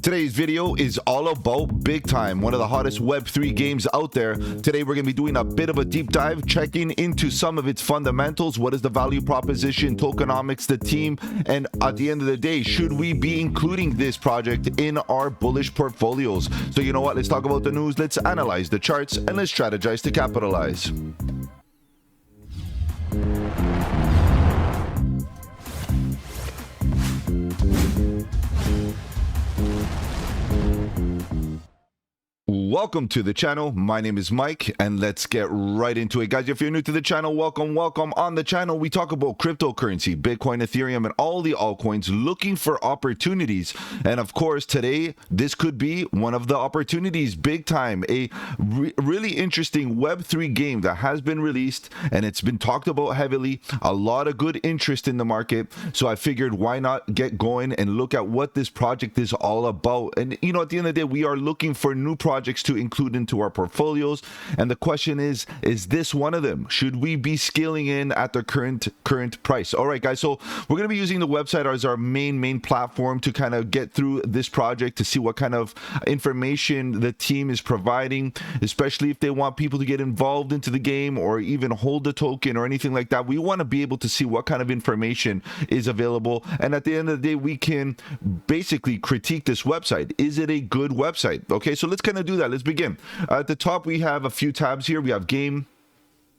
Today's video is all about BIGTIME, one of the hottest Web3 games out there. Today we're going to be doing a bit of a deep dive, checking into some of its fundamentals. What is the value proposition, tokenomics, the team, and at the end of the day, should we be including this project in our bullish portfolios? So you know what, let's talk about the news, let's analyze the charts, and let's strategize to capitalize. Welcome to the channel. My name is Mike, and let's get right into it, guys. If you're new to the channel, welcome. On the channel we talk about cryptocurrency, Bitcoin, Ethereum, and all the altcoins, looking for opportunities. And of course, today this could be one of the opportunities. BIGTIME, a really interesting Web3 game that has been released, and it's been talked about heavily. A lot of good interest in the market, so I figured why not get going and look at what this project is all about. And you know, at the end of the day, we are looking for new projects to include into our portfolios, and the question is this one of them? Should we be scaling in at the current price? All right, guys, so we're going to be using the website as our main platform to kind of get through this project, to see what kind of information the team is providing, especially if they want people to get involved into the game or even hold the token or anything like that. We want to be able to see what kind of information is available, and at the end of the day, we can basically critique this website. Is it a good website? Okay, so let's kind of do that. Let's begin. At the top, we have a few tabs here. We have game.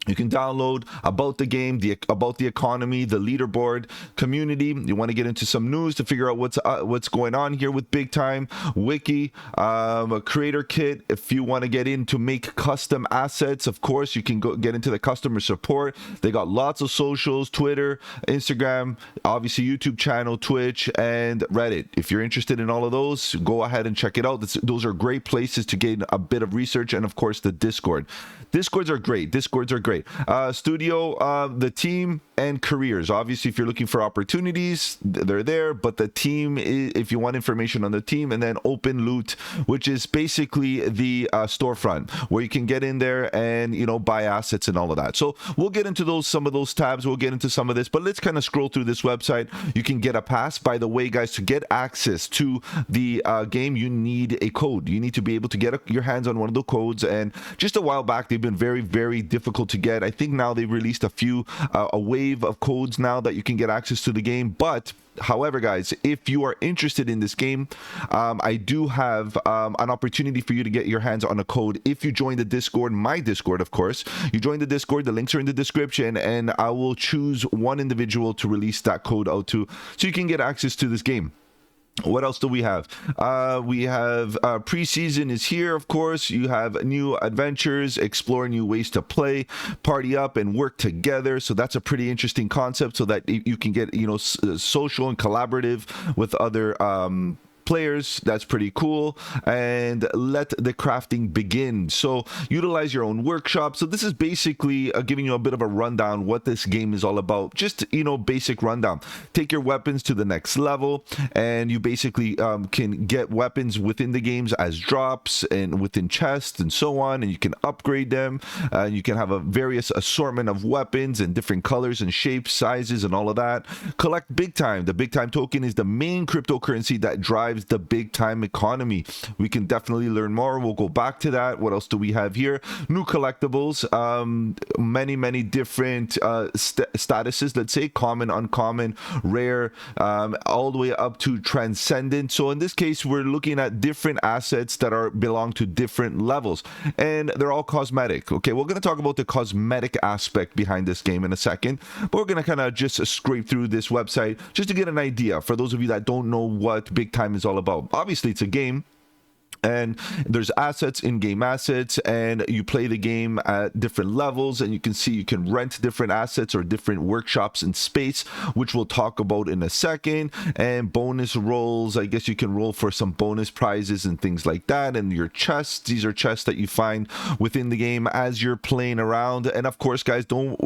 You can download about the game, about the economy, the leaderboard, community. You want to get into some news to figure out what's going on here with BIGTIME, wiki, a creator kit. If you want to get in to make custom assets, of course, you can go get into the customer support. They got lots of socials, Twitter, Instagram, obviously YouTube channel, Twitch, and Reddit. If you're interested in all of those, go ahead and check it out. Those are great places to gain a bit of research, and of course, the Discord. Discords are great. Studio, the team, and careers. Obviously, if you're looking for opportunities, they're there, but the team, if you want information on the team, and then open loot, which is basically the storefront where you can get in there and, you know, buy assets and all of that. So we'll get into some of those tabs. We'll get into some of this, but let's kind of scroll through this website. You can get a pass. By the way, guys, to get access to the game, you need a code. You need to be able to get your hands on one of the codes, and just a while back, they've been very difficult to get. I think now they've released a wave of codes now that you can get access to the game. But however, guys, if you are interested in this game, I do have an opportunity for you to get your hands on a code if you join the Discord, my Discord, of course. You join the Discord, the links are in the description, and I will choose one individual to release that code out to, so you can get access to this game. What else do we have? We have preseason is here, of course. You have new adventures, explore new ways to play, party up, and work together. So that's a pretty interesting concept, so that you can get, you know, social and collaborative with other players. That's pretty cool. And let the crafting begin. So utilize your own workshop. So this is basically giving you a bit of a rundown what this game is all about. Just, you know, basic rundown. Take your weapons to the next level, and you basically can get weapons within the games as drops and within chests and so on, and you can upgrade them. You can have a various assortment of weapons and different colors and shapes, sizes, and all of that. Collect BIGTIME. The BIGTIME token is the main cryptocurrency that drives the BIGTIME economy. We can definitely learn more. We'll go back to that. What else do we have here? New collectibles, many different statuses, let's say common, uncommon, rare, all the way up to transcendent. So in this case, we're looking at different assets that belong to different levels, and they're all cosmetic. Okay, we're going to talk about the cosmetic aspect behind this game in a second, but we're going to kind of just scrape through this website just to get an idea for those of you that don't know what BIGTIME is all about. Obviously, it's a game, and there's assets, in-game assets, and you play the game at different levels, and you can see you can rent different assets or different workshops in space, which we'll talk about in a second. And bonus rolls, I guess you can roll for some bonus prizes and things like that. And your chests, these are chests that you find within the game as you're playing around. And of course, guys, don't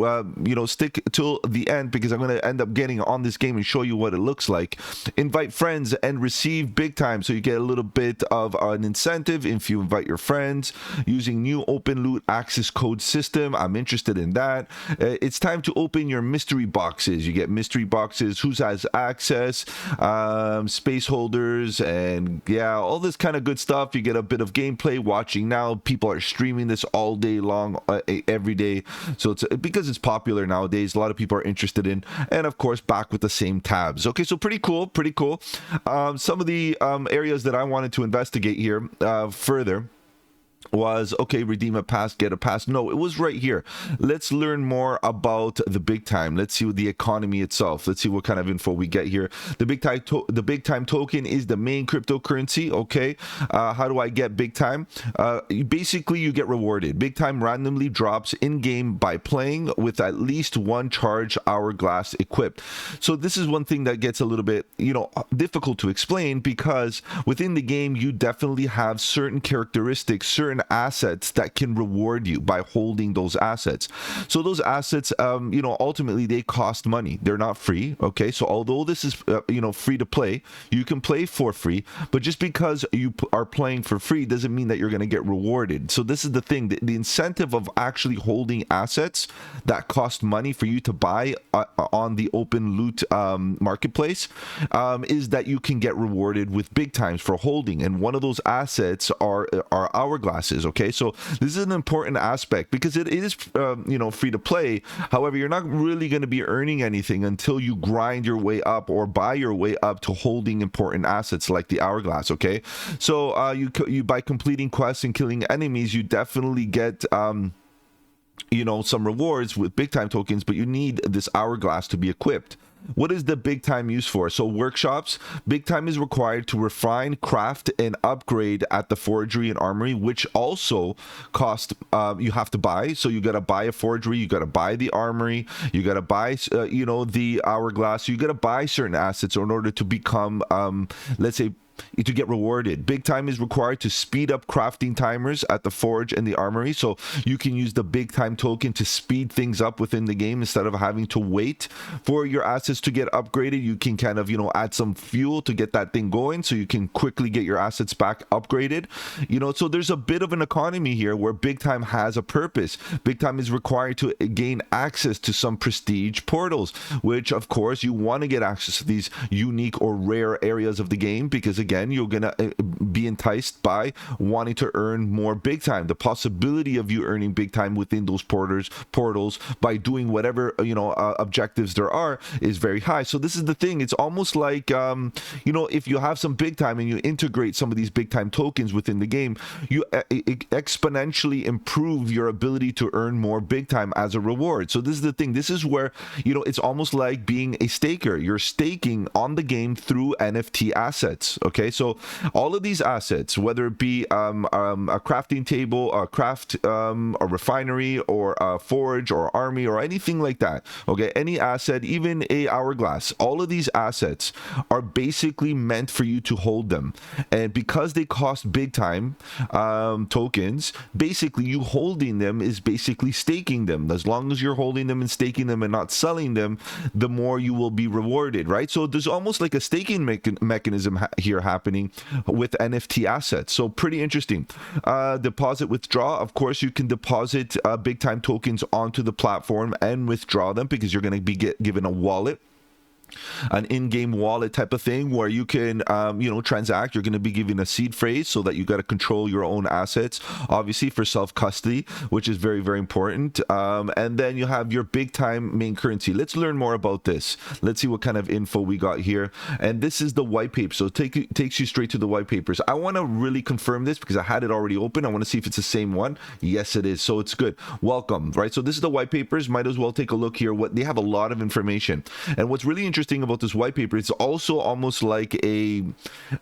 you know, stick till the end, because I'm going to end up getting on this game and show you what it looks like. Invite friends and receive BIGTIME, so you get a little bit of an incentive if you invite your friends using new open loot access code system. I'm interested in that. It's time to open your mystery boxes. You get mystery boxes, who has access, space holders, and yeah, all this kind of good stuff. You get a bit of gameplay watching now. People are streaming this all day long, every day. So it's because it's popular nowadays. A lot of people are interested in, and of course back with the same tabs. Okay, so pretty cool. Some of the areas that I wanted to investigate here further was, okay, redeem a pass, get a pass. No, it was right here. Let's learn more about the BIGTIME. Let's see what the economy itself. Let's see what kind of info we get here. The BIGTIME token is the main cryptocurrency. Okay, how do I get BIGTIME? Basically, you get rewarded. BIGTIME randomly drops in game by playing with at least one charge hourglass equipped. So this is one thing that gets a little bit, difficult to explain, because within the game you definitely have certain characteristics, certain assets that can reward you by holding those assets. So those assets, ultimately they cost money. They're not free. Okay, so although this is free to play, you can play for free, but just because you are playing for free doesn't mean that you're going to get rewarded. So this is the thing, the incentive of actually holding assets that cost money for you to buy on the open loot marketplace is that you can get rewarded with BIGTIMEs for holding, and one of those assets are hourglasses. Okay, so this is an important aspect because it is free to play. However, you're not really going to be earning anything until you grind your way up or buy your way up to holding important assets like the hourglass. Okay, so you by completing quests and killing enemies, you definitely get some rewards with BIGTIME tokens, but you need this hourglass to be equipped. What is the BIGTIME used for? So workshops, BIGTIME is required to refine, craft, and upgrade at the forgery and armory, which also cost, you have to buy. So you got to buy a forgery, you got to buy the armory, you got to buy, the hourglass, you got to buy certain assets in order to become, let's say, to get rewarded. BIGTIME is required to speed up crafting timers at the forge and the armory, so you can use the BIGTIME token to speed things up within the game instead of having to wait for your assets to get upgraded. You can kind of add some fuel to get that thing going, so you can quickly get your assets back upgraded. So there's a bit of an economy here where BIGTIME has a purpose. BIGTIME is required to gain access to some prestige portals, which of course you want to get access to these unique or rare areas of the game, because again, you're gonna be enticed by wanting to earn more BIGTIME. The possibility of you earning BIGTIME within those portals by doing whatever objectives there are is very high. So this is the thing. It's almost like if you have some BIGTIME and you integrate some of these BIGTIME tokens within the game, you exponentially improve your ability to earn more BIGTIME as a reward. So this is the thing. This is where it's almost like being a staker. You're staking on the game through NFT assets. Okay, so all of these assets, whether it be a crafting table, a craft, a refinery, or a forge, or army, or anything like that, okay, any asset, even a hourglass, all of these assets are basically meant for you to hold them. And because they cost BIGTIME tokens, basically you holding them is basically staking them. As long as you're holding them and staking them and not selling them, the more you will be rewarded, right? So there's almost like a staking mechanism here happening with NFT assets. So pretty interesting. Deposit, withdraw. Of course, you can deposit BIGTIME tokens onto the platform and withdraw them, because you're going to be given a wallet, an in-game wallet type of thing where you can transact. You're going to be given a seed phrase so that you got to control your own assets, obviously for self-custody, which is very, very important. And then you have your BIGTIME main currency. Let's learn more about this. Let's see what kind of info we got here. And this is the white paper, so it takes you straight to the white papers. I want to really confirm this because I had it already open. I want to see if it's the same one. Yes, it is. So it's good. Welcome, right? So this is the white papers. Might as well take a look here. They have a lot of information, and what's really interesting about this white paper, it's also almost like a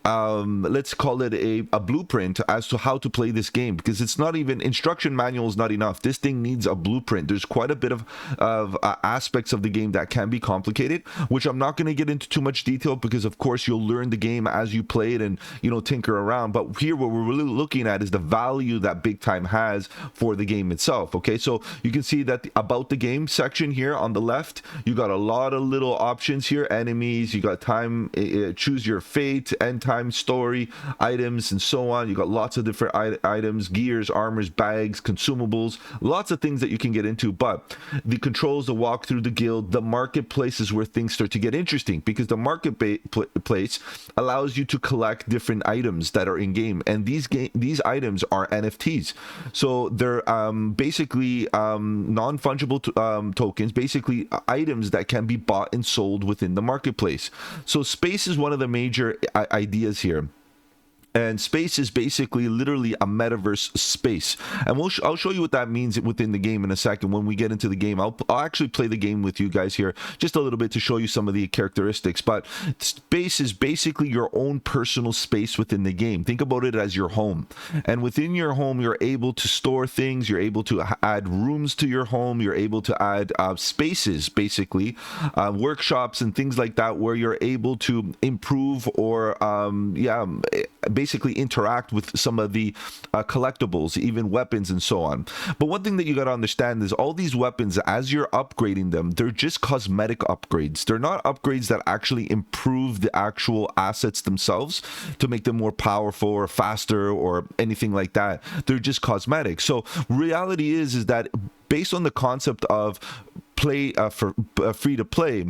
let's call it a blueprint as to how to play this game, because it's not even instruction manual is not enough. This thing needs a blueprint. There's quite a bit of aspects of the game that can be complicated, which I'm not going to get into too much detail, because of course you'll learn the game as you play it and tinker around. But here what we're really looking at is the value that BIGTIME has for the game itself. Okay, so you can see that about the game section here on the left, you got a lot of little options items here, enemies, you got time, choose your fate, end time, story, items, and so on. You got lots of different items, gears, armors, bags, consumables, lots of things that you can get into. But the controls, the walk through the guild, the marketplace is where things start to get interesting, because the marketplace allows you to collect different items that are in game, and these items are NFTs. So they're basically non-fungible tokens, basically items that can be bought and sold within the marketplace. So space is one of the major ideas here. And space is basically literally a metaverse space. And I'll show you what that means within the game in a second when we get into the game. I'll actually play the game with you guys here just a little bit to show you some of the characteristics. But space is basically your own personal space within the game. Think about it as your home. And within your home, you're able to store things. You're able to add rooms to your home. You're able to add spaces, basically, workshops and things like that, where you're able to improve or, basically interact with some of the collectibles, even weapons and so on. But one thing that you got to understand is all these weapons, as you're upgrading them, they're just cosmetic upgrades. They're not upgrades that actually improve the actual assets themselves to make them more powerful or faster or anything like that. They're just cosmetic. So reality is that based on the concept of play for free to play,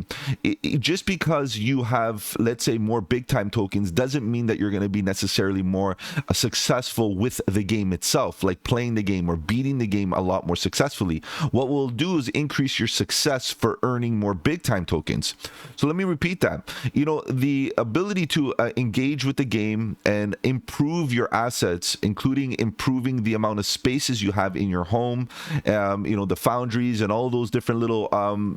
just because you have, let's say, more big time tokens doesn't mean that you're going to be necessarily more successful with the game itself, like playing the game or beating the game a lot more successfully. What we'll do is increase your success for earning more big time tokens. So let me repeat that. You know, the ability to engage with the game and improve your assets, including improving the amount of spaces you have in your home, you know, the foundries and all those different little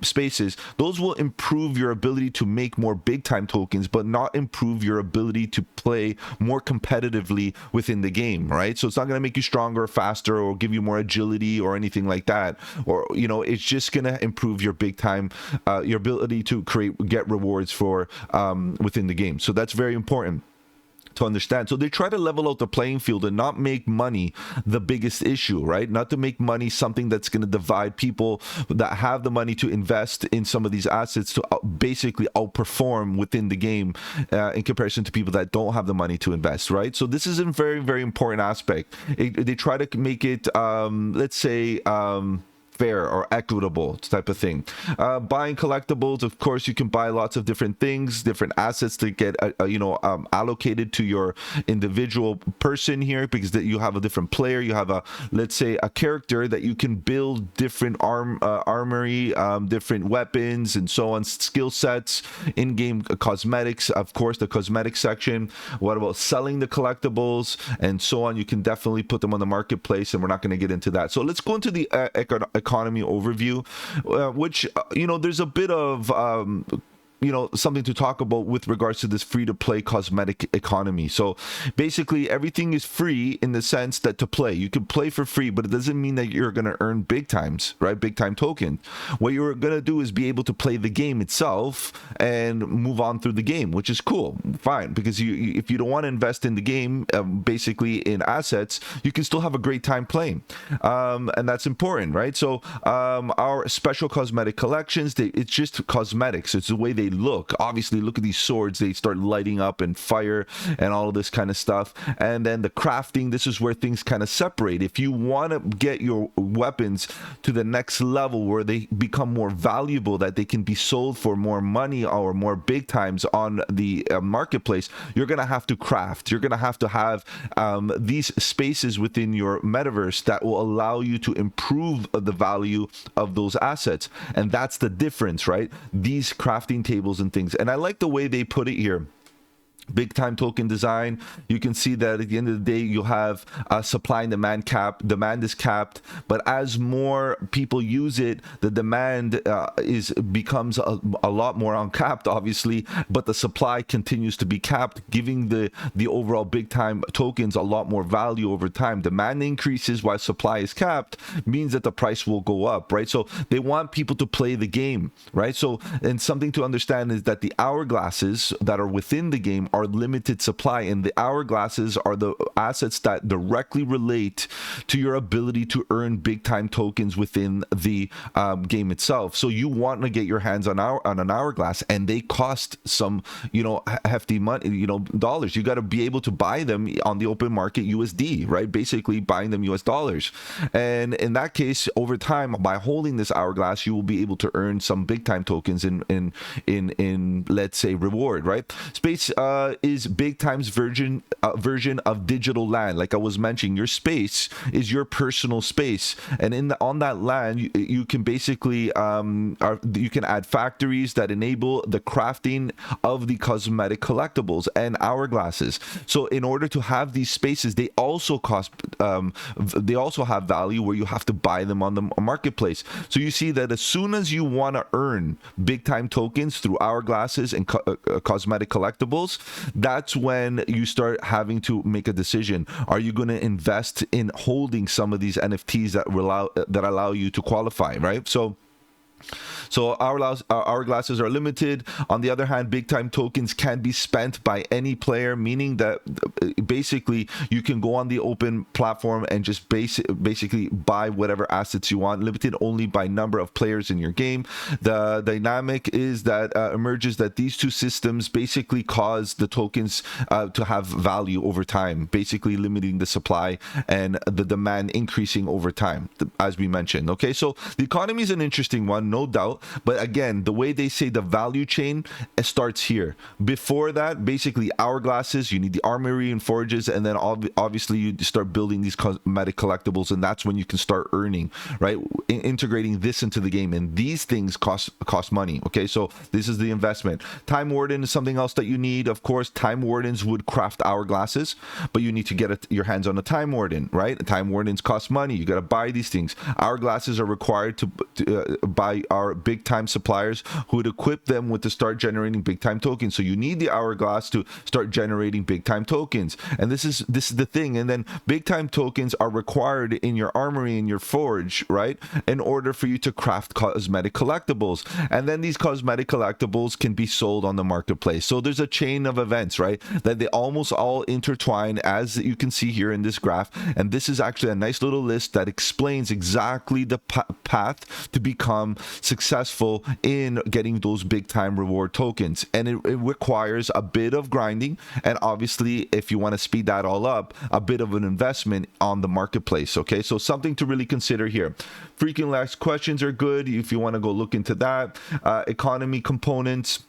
spaces, those will improve your ability to make more big time tokens, but not improve your ability to play more competitively within the game, right? So it's not going to make you stronger or faster or give you more agility or anything like that. Or, you know, it's just going to improve your big time, your ability to get rewards for within the game. So that's very important to understand. So they try to level out the playing field and not make money the biggest issue, right? Not to make money something that's going to divide people that have the money to invest in some of these assets to basically outperform within the game in comparison to people that don't have the money to invest, right? So this is a very, very important aspect. They try to make it, let's say, fair or equitable type of thing. Buying collectibles, of course, you can buy lots of different things, different assets to get allocated to your individual person here, because that you have a different player. You have a, let's say, a character that you can build different armory, different weapons and so on, skill sets, in-game cosmetics, of course, the cosmetic section. What about selling the collectibles and so on? You can definitely put them on the marketplace, and we're not going to get into that. So let's go into the economy overview, which, you know, there's a bit of you know, something to talk about with regards to this free-to-play cosmetic economy. So basically everything is free in the sense that to play, you can play for free, but it doesn't mean that you're going to earn big times, right? Big time token. What you're going to do is be able to play the game itself and move on through the game, which is cool, fine, because if you don't want to invest in the game, basically in assets, you can still have a great time playing, and that's important, right? So our special cosmetic collections, it's just cosmetics. It's the way they look. Obviously, look at these swords, they start lighting up and fire and all of this kind of stuff. And then the crafting, this is where things kind of separate. If you want to get your weapons to the next level where they become more valuable, that they can be sold for more money or more big times on the marketplace, you're gonna have to craft. You're gonna have to have these spaces within your metaverse that will allow you to improve the value of those assets. And that's the difference, right? These crafting tables and things. And I like the way they put it here. Big time token design. You can see that at the end of the day, you'll have supply and demand cap. Demand is capped, but as more people use it, the demand becomes a lot more uncapped, obviously, but the supply continues to be capped, giving the overall big time tokens a lot more value over time. Demand increases while supply is capped, means that the price will go up, right? So they want people to play the game, right? So, and something to understand is that the hourglasses that are within the game are are limited supply, and the hourglasses are the assets that directly relate to your ability to earn big time tokens within the game itself. So you want to get your hands on an hourglass, and they cost some, you know, hefty money, you know, dollars. You got to be able to buy them on the open market USD, right? Basically buying them US dollars. And in that case, over time, by holding this hourglass, you will be able to earn some big time tokens in let's say reward, right? Space is big time's version of digital land. Like I was mentioning, your space is your personal space, and on that land you can basically you can add factories that enable the crafting of the cosmetic collectibles and hourglasses. So in order to have these spaces, they also cost they also have value where you have to buy them on the marketplace. So you see that as soon as you want to earn big time tokens through hourglasses and cosmetic collectibles, that's when you start having to make a decision. Are you going to invest in holding some of these NFTs that allow you to qualify, right? So hourglasses are limited. On the other hand, big time tokens can be spent by any player, meaning that basically you can go on the open platform and just basically buy whatever assets you want, limited only by number of players in your game. The dynamic is that emerges that these two systems basically cause the tokens to have value over time, basically limiting the supply and the demand increasing over time, as we mentioned. Okay, so the economy is an interesting one, no doubt, but again, the way they say the value chain starts here. Before that, basically hourglasses, you need the armory and forges, and then obviously you start building these cosmetic collectibles, and that's when you can start earning, right? Integrating this into the game, and these things cost money. Okay, so this is the investment. Time Warden is something else that you need. Of course, Time Wardens would craft hourglasses, but you need to get your hands on a Time Warden, right? Time Wardens cost money. You got to buy these things. Hourglasses are required to by our big time suppliers who would equip them with to start generating big time tokens. So you need the hourglass to start generating big time tokens, and this is the thing. And then big time tokens are required in your armory and your forge, right, in order for you to craft cosmetic collectibles, and then these cosmetic collectibles can be sold on the marketplace. So there's a chain of events, right, that they almost all intertwine, as you can see here in this graph. And this is actually a nice little list that explains exactly the path to become successful in getting those big time reward tokens. And it requires a bit of grinding, and obviously, if you want to speed that all up, a bit of an investment on the marketplace. Okay, so something to really consider here. Freaking last questions are good if you want to go look into that. Economy components.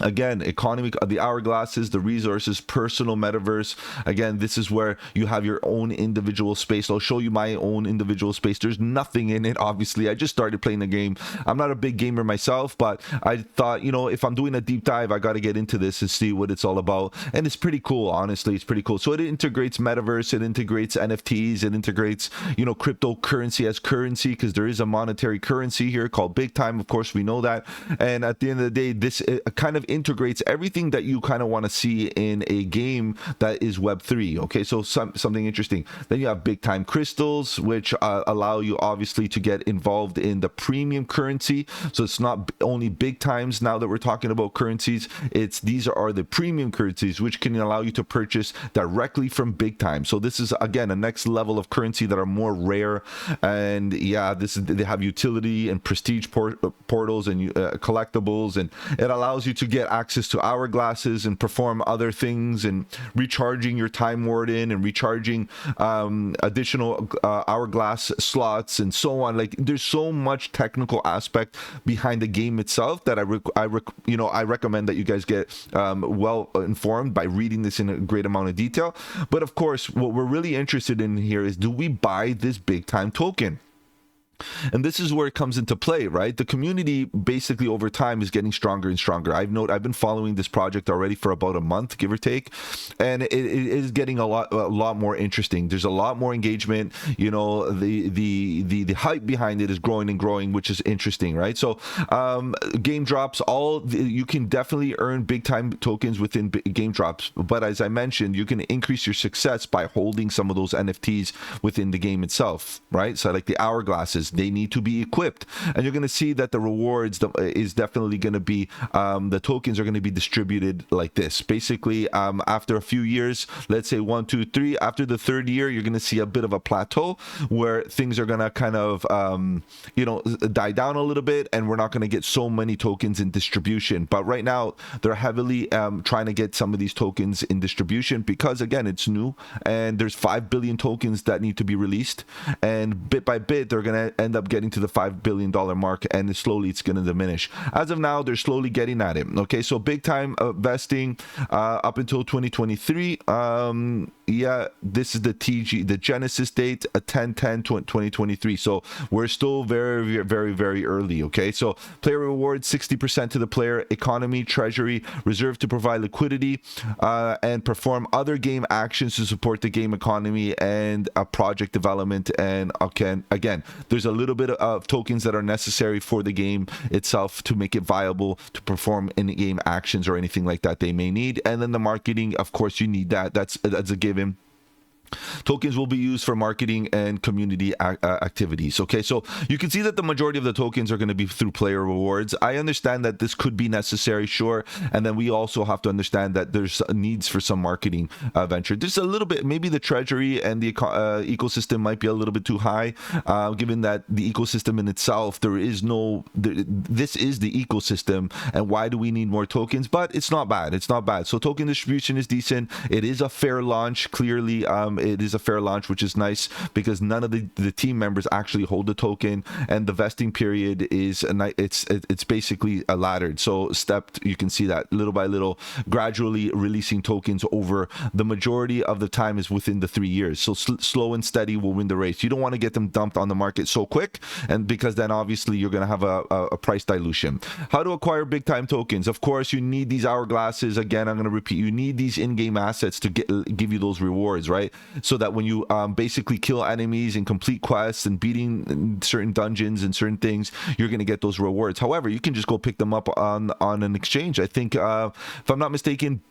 Again, economy, the hourglasses, the resources, personal metaverse. Again, this is where you have your own individual space. I'll show you my own individual space. There's nothing in it, obviously. I just started playing the game. I'm not a big gamer myself, but I thought, you know, if I'm doing a deep dive, I got to get into this and see what it's all about. And it's pretty cool, honestly. It's pretty cool. So it integrates metaverse, it integrates NFTs, it integrates, you know, cryptocurrency as currency, because there is a monetary currency here called Big Time. Of course, we know that. And at the end of the day, this kind of integrates everything that you kind of want to see in a game that is Web3. Okay, so something interesting. Then you have big time crystals, which allow you obviously to get involved in the premium currency. So it's not only big times now that we're talking about currencies, these are the premium currencies, which can allow you to purchase directly from big time. So this is again a next level of currency that are more rare, and yeah, they have utility and prestige portals and collectibles, and it allows you to get access to hourglasses and perform other things, and recharging your Time Warden and recharging additional hourglass slots and so on. Like, there's so much technical aspect behind the game itself that I recommend that you guys get well informed by reading this in a great amount of detail. But of course, what we're really interested in here is, do we buy this big time token? And this is where it comes into play, right? The community basically over time is getting stronger and stronger. I've been following this project already for about a month, give or take, and it is getting a lot more interesting. There's a lot more engagement. You know, the hype behind it is growing and growing, which is interesting, right? So game drops, you can definitely earn big time tokens within game drops, but as I mentioned, you can increase your success by holding some of those NFTs within the game itself, right? So like the hourglasses, because they need to be equipped. And you're going to see that the rewards is definitely going to be, the tokens are going to be distributed like this. Basically, after a few years, let's say 1, 2, 3, after the third year, you're going to see a bit of a plateau where things are going to kind of, die down a little bit, and we're not going to get so many tokens in distribution. But right now, they're heavily trying to get some of these tokens in distribution because, again, it's new, and there's 5 billion tokens that need to be released, and bit by bit, they're going to end up getting to the $5 billion mark, and slowly it's going to diminish. As of now, they're slowly getting at it. Okay, so big time vesting up until 2023. This is the Genesis date, 10/10/2023. So we're still very, very, very early. Okay, so player rewards 60% to the player, economy, treasury, reserved to provide liquidity and perform other game actions to support the game economy and project development. And again, there's a little bit of tokens that are necessary for the game itself to make it viable to perform in-game actions or anything like that they may need. And then the marketing, of course, you need that. That's a given. Tokens will be used for marketing and community activities. Okay, so you can see that the majority of the tokens are going to be through player rewards. I understand that this could be necessary, sure, and then we also have to understand that there's needs for some marketing venture. Just a little bit, maybe the treasury and the ecosystem might be a little bit too high, given that the ecosystem in itself, this is the ecosystem, and why do we need more tokens? But it's not bad. It's not bad. So token distribution is decent. It is a fair launch, clearly. It is a fair launch, which is nice because none of the team members actually hold the token, and the vesting period is it's basically a laddered. So stepped, you can see that little by little, gradually releasing tokens over the majority of the time is within the 3 years. So slow and steady will win the race. You don't want to get them dumped on the market so quick, and because then obviously you're going to have a price dilution. How to acquire big time tokens? Of course, you need these hourglasses. Again, I'm going to repeat, you need these in-game assets to give you those rewards, right? So that when you basically kill enemies and complete quests and beating certain dungeons and certain things, you're going to get those rewards. However, you can just go pick them up on an exchange. I think, if I'm not mistaken,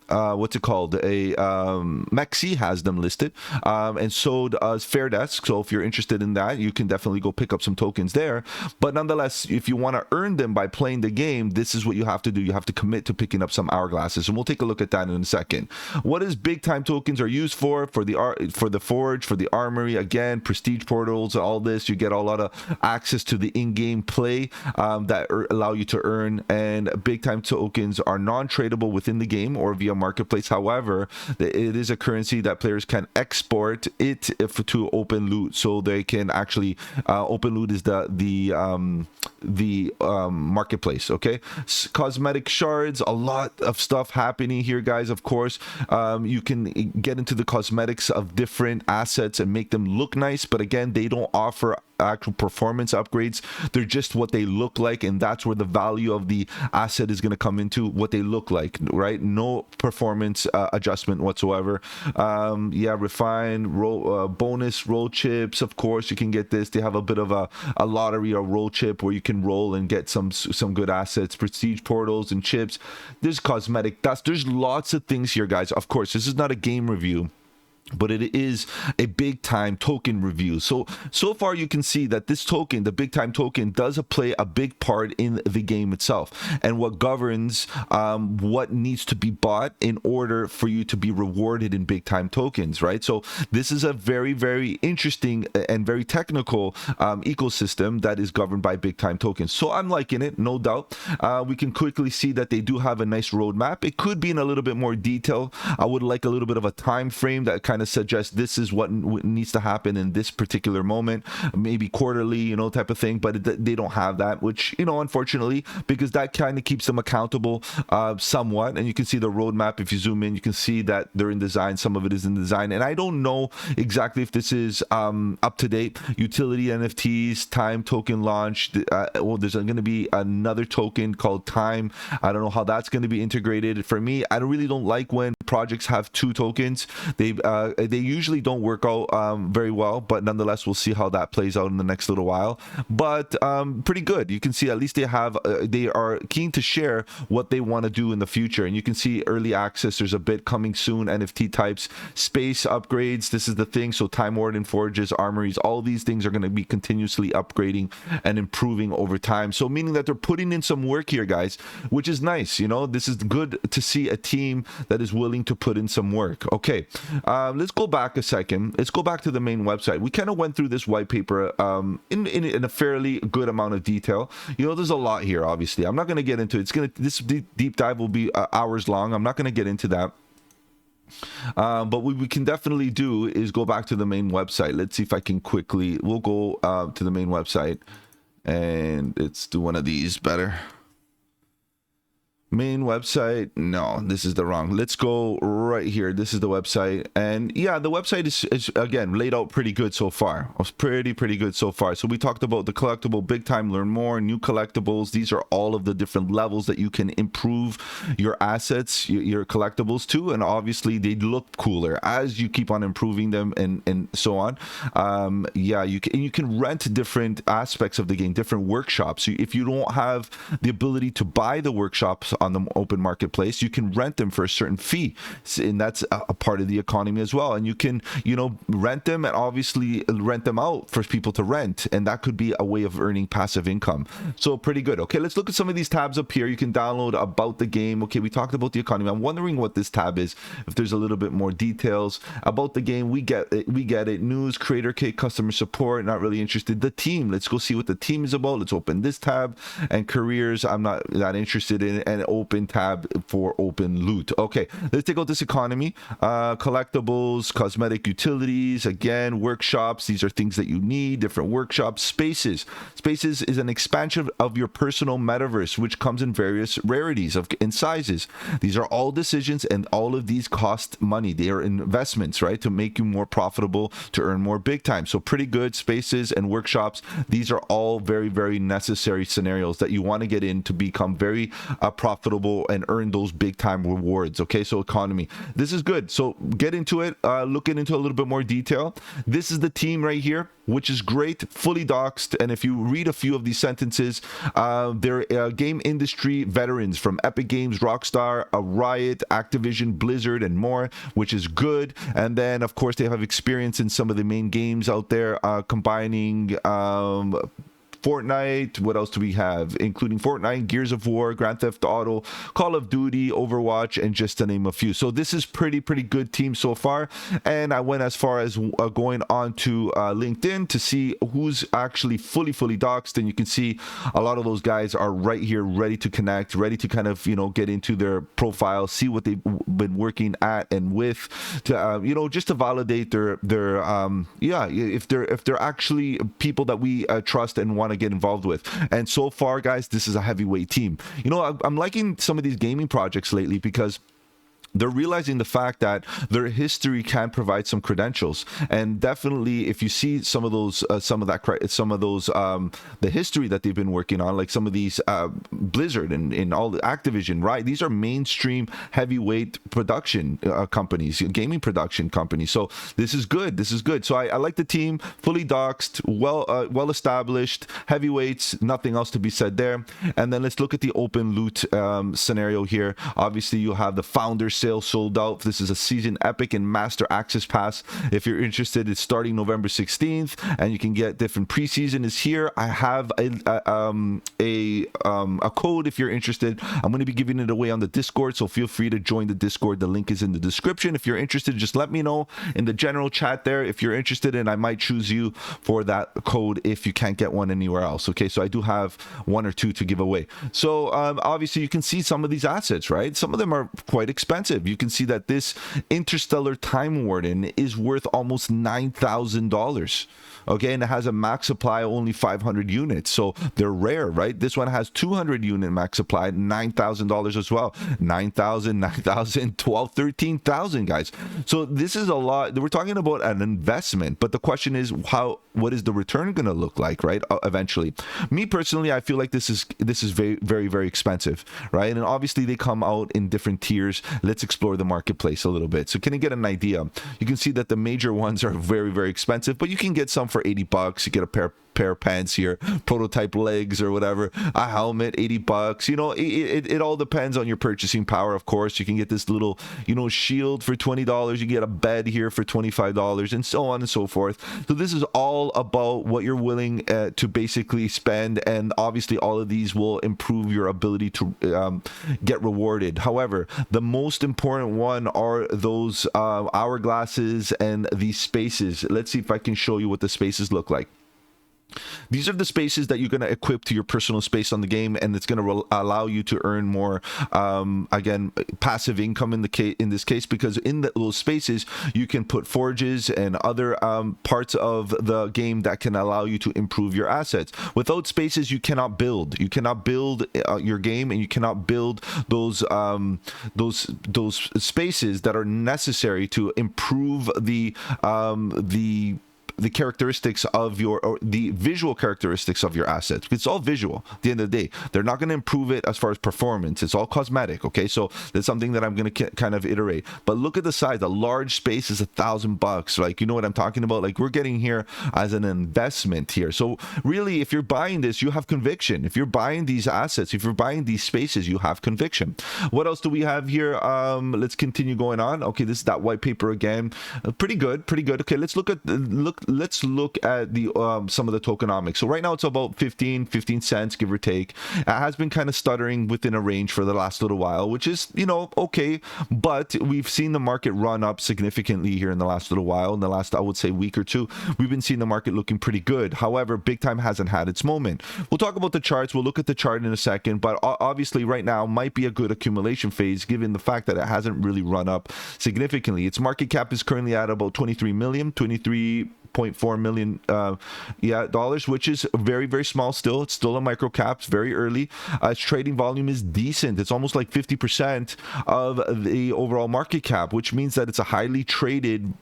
what's it called? Mexi has them listed, and so does FairDesk. So if you're interested in that, you can definitely go pick up some tokens there. But nonetheless, if you want to earn them by playing the game, this is what you have to do. You have to commit to picking up some hourglasses, and we'll take a look at that in a second. What is big time tokens are used for? For the forge, for the armory, again, prestige portals, all this. You get a lot of access to the in-game play that allow you to earn. And big time tokens are non-tradable within the game or via marketplace. However, it is a currency that players can export it to open loot, so they can actually open loot is the marketplace. Okay, cosmetic shards, a lot of stuff happening here, guys. Of course, you can get into the cosmetics of different assets and make them look nice, but again, they don't offer actual performance upgrades. They're just what they look like, and that's where the value of the asset is going to come into, what they look like, right? No performance adjustment whatsoever. Refined bonus roll chips, of course you can get this. They have a bit of a lottery or roll chip where you can roll and get some good assets. Prestige portals and chips. There's cosmetic dust. There's lots of things here, guys. Of course, this is not a game review, but it is a big time token review. So far you can see that this token, the big time token, does play a big part in the game itself, and what governs what needs to be bought in order for you to be rewarded in big time tokens, right? So this is a very, very interesting and very technical ecosystem that is governed by big time tokens. So I'm liking it, no doubt. We can quickly see that they do have a nice roadmap. It could be in a little bit more detail. I would like a little bit of a time frame that kind of suggests this is what needs to happen in this particular moment, maybe quarterly, type of thing. But they don't have that, which, unfortunately, because that kind of keeps them accountable somewhat. And you can see the roadmap. If you zoom in, you can see that they're in design. Some of it is in design, and I don't know exactly if this is up to date. Utility NFTs, time token launch. There's going to be another token called Time. I don't know how that's going to be integrated. For me, I really don't like when projects have two tokens. They They usually don't work out very well, but nonetheless, we'll see how that plays out in the next little while. But pretty good. You can see at least they are keen to share what they want to do in the future. And you can see early access. There's a bit coming soon. NFT types, space upgrades. This is the thing. So Time Warden, Forges, Armories, all these things are going to be continuously upgrading and improving over time. So meaning that they're putting in some work here, guys, which is nice. You know, this is good to see a team that is willing to put in some work. Okay, let's go back a second. Let's go back to the main website. We kind of went through this white paper in a fairly good amount of detail. You know, there's a lot here. Obviously, I'm not going to get into it. This deep dive will be hours long. I'm not going to get into that. But what we can definitely do is go back to the main website. Let's see if I can quickly. We'll go to the main website, and let's do one of these better. Main website. No, this is the wrong. Let's go right here. This is the website, and yeah, the website is again laid out pretty good so far. It's pretty good so far. So we talked about the collectible, big time, learn more, new collectibles. These are all of the different levels that you can improve your assets, your collectibles to, and obviously they look cooler as you keep on improving them and so on. Yeah, you can rent different aspects of the game, different workshops. If you don't have the ability to buy the workshops on the open marketplace, you can rent them for a certain fee, and that's a part of the economy as well. And you can, you know, rent them and obviously rent them out for people to rent, and that could be a way of earning passive income. So pretty good. Okay, let's look at some of these tabs up here. You can download about the game. Okay, we talked about the economy. I'm wondering what this tab is, if there's a little bit more details about the game. We get it. News, creator kit, customer support, not really interested. The team, let's go see what the team is about. Let's open this tab, and careers, I'm not that interested in, and open tab for open loot. Okay, let's take out this economy. Collectibles, cosmetic utilities, again, workshops. These are things that you need, different workshops. Spaces is an expansion of your personal metaverse, which comes in various rarities in sizes. These are all decisions, and all of these cost money. They are investments, right, to make you more profitable, to earn more big time. So pretty good. Spaces and workshops, these are all very necessary scenarios that you want to get in to become very profitable and earn those big time rewards. Okay, so economy, this is good. So get into it, look into a little bit more detail. This is the team right here, which is great, fully doxed. And if you read a few of these sentences, they're game industry veterans from Epic Games, Rockstar, Riot, Activision, Blizzard, and more, which is good. And then of course they have experience in some of the main games out there, combining Fortnite. What else do we have? Including Fortnite, Gears of War, Grand Theft Auto, Call of Duty, Overwatch, and just to name a few. So this is pretty good team so far. And I went as far as going on to LinkedIn to see who's actually fully doxed, and you can see a lot of those guys are right here, ready to connect, ready to kind of, you know, get into their profile, see what they've been working at and with, to you know, just to validate their yeah, if they're actually people that we trust and want to get involved with. And so far, guys, this is a heavyweight team. You know, I'm liking some of these gaming projects lately because they're realizing the fact that their history can provide some credentials, and definitely if you see some of those the history that they've been working on, like some of these Blizzard and all the Activision, right? These are mainstream heavyweight production companies, gaming production companies. So this is good. So I like the team, fully doxed, well established, heavyweights, nothing else to be said there. And then let's look at the open loot scenario here. Obviously, you have the founder sale sold out. This is a season epic and master access pass. If you're interested, it's starting November 16th, and you can get different preseason is here. I have a code if you're interested. I'm going to be giving it away on the Discord, so feel free to join the Discord. The link is in the description. If you're interested, just let me know in the general chat there if you're interested, and I might choose you for that code if you can't get one anywhere else. Okay, so I do have one or two to give away. So obviously you can see some of these assets, right? Some of them are quite expensive. You can see that this Interstellar Time Warden is worth almost $9,000. Okay, and it has a max supply of only 500 units, so they're rare, right? This one has 200 unit max supply, $9,000 as well. 9,000, 9,000, 12, 13,000, guys. So this is a lot. We're talking about an investment, but the question is, what is the return going to look like, right? Eventually, me personally, I feel like this is very expensive, right? And obviously they come out in different tiers. let's explore the marketplace a little bit. So can you get an idea? You can see that the major ones are very, very expensive, but you can get some for $80. You get a pair of pants here, prototype legs or whatever, a helmet, $80. You know, it all depends on your purchasing power. Of course, you can get this little, you know, shield for $20. You get a bed here for $25, and so on and so forth. So this is all about what you're willing to basically spend, and obviously all of these will improve your ability to get rewarded. However, the most important one are those hourglasses and these spaces. Let's see if I can show you what the spaces look like. These are the spaces that you're going to equip to your personal space on the game, and it's going to allow you to earn more, again, passive income in this case, because in those spaces you can put forges and other parts of the game that can allow you to improve your assets. Without spaces, you cannot build. You cannot build your game, and you cannot build those spaces that are necessary to improve the characteristics of your, or the visual characteristics of your assets. It's all visual at the end of the day. They're not going to improve it as far as performance. It's all cosmetic. Okay, so that's something that I'm going to kind of iterate. But look at the size. A large space is $1,000. Like, you know what I'm talking about? Like, we're getting here as an investment here. So really, if you're buying this, you have conviction. If you're buying these assets, if you're buying these spaces, you have conviction. What else do we have here? Let's continue going on. Okay, this is that white paper again. Pretty good, pretty good. Okay, let's look at the some of the tokenomics. So right now it's about 15 cents, give or take. It has been kind of stuttering within a range for the last little while, which is, you know, okay, but we've seen the market run up significantly here in the last little while. In the last, I would say, week or two, we've been seeing the market looking pretty good. However, BIGTIME hasn't had its moment. We'll talk about the charts. We'll look at the chart in a second, but obviously right now might be a good accumulation phase given the fact that it hasn't really run up significantly. Its market cap is currently at about 23 million, 23.4 million dollars, which is very, very small still. It's still a micro cap. It's very early. Its trading volume is decent. It's almost like 50% of the overall market cap, which means that it's a highly traded,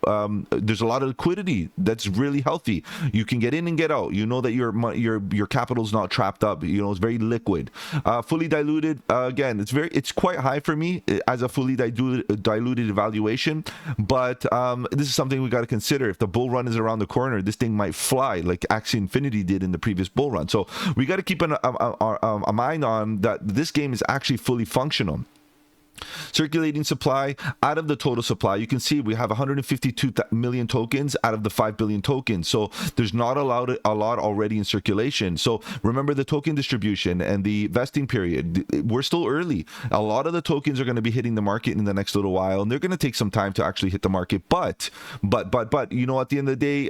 there's a lot of liquidity that's really healthy. You can get in and get out. You know that your capital is not trapped up. You know, it's very liquid. Fully diluted, again, it's quite high for me as a fully diluted evaluation, but this is something we got to consider. If the bull run is around the corner, this thing might fly like Axie Infinity did in the previous bull run. So we got to keep a mind on that. This game is actually fully functional. Circulating supply, out of the total supply, you can see we have 152 million tokens out of the 5 billion tokens. So there's not a lot already in circulation. So remember the token distribution and the vesting period. We're still early. A lot of the tokens are going to be hitting the market in the next little while, and they're going to take some time to actually hit the market. But you know, at the end of the day,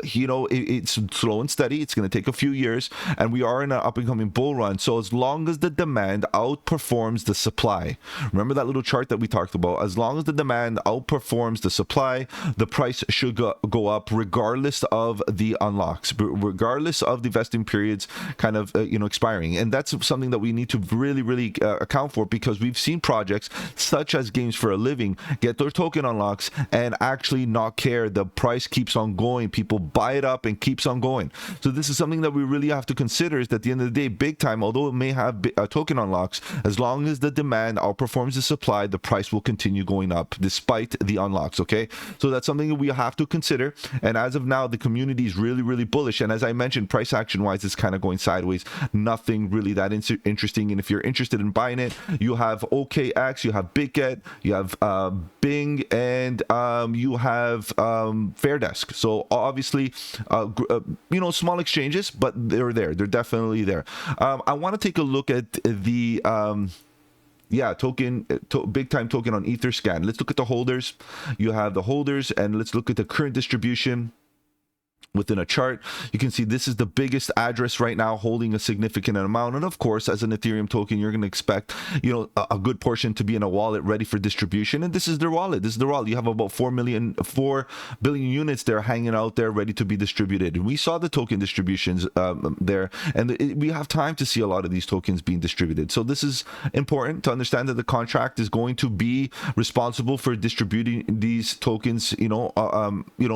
you know, it's slow and steady. It's going to take a few years, and we are in an up and coming bull run. So as long as the demand outperforms the supply, remember that little chart that we talked about? As long as the demand outperforms the supply, the price should go up regardless of the unlocks, regardless of the vesting periods kind of you know, expiring. And that's something that we need to really account for, because we've seen projects such as Games for a Living get their token unlocks and actually not care. The price keeps on going. People buy it up and keeps on going. So this is something that we really have to consider, is that at the end of the day, BIGTIME, although it may have token unlocks, as long as the demand outperforms the supply, the price will continue going up despite the unlocks. Okay, so that's something that we have to consider. And as of now, the community is really bullish, and as I mentioned, price action wise, it's kind of going sideways. Nothing really that interesting. And if you're interested in buying it, you have OKX, you have BitGet, you have Bing, and you have FairDesk. So obviously you know, small exchanges, but they're definitely there. I want to take a look at the BIGTIME token on Etherscan. Let's look at the holders. You have the holders, and let's look at the current distribution within a chart. You can see this is the biggest address right now holding a significant amount. And of course, as an Ethereum token, you're going to expect, you know, a good portion to be in a wallet ready for distribution. And this is their wallet. This is their wallet. You have about 4 billion units there hanging out there ready to be distributed. And we saw the token distributions there, and we have time to see a lot of these tokens being distributed. So this is important to understand, that the contract is going to be responsible for distributing these tokens, you know,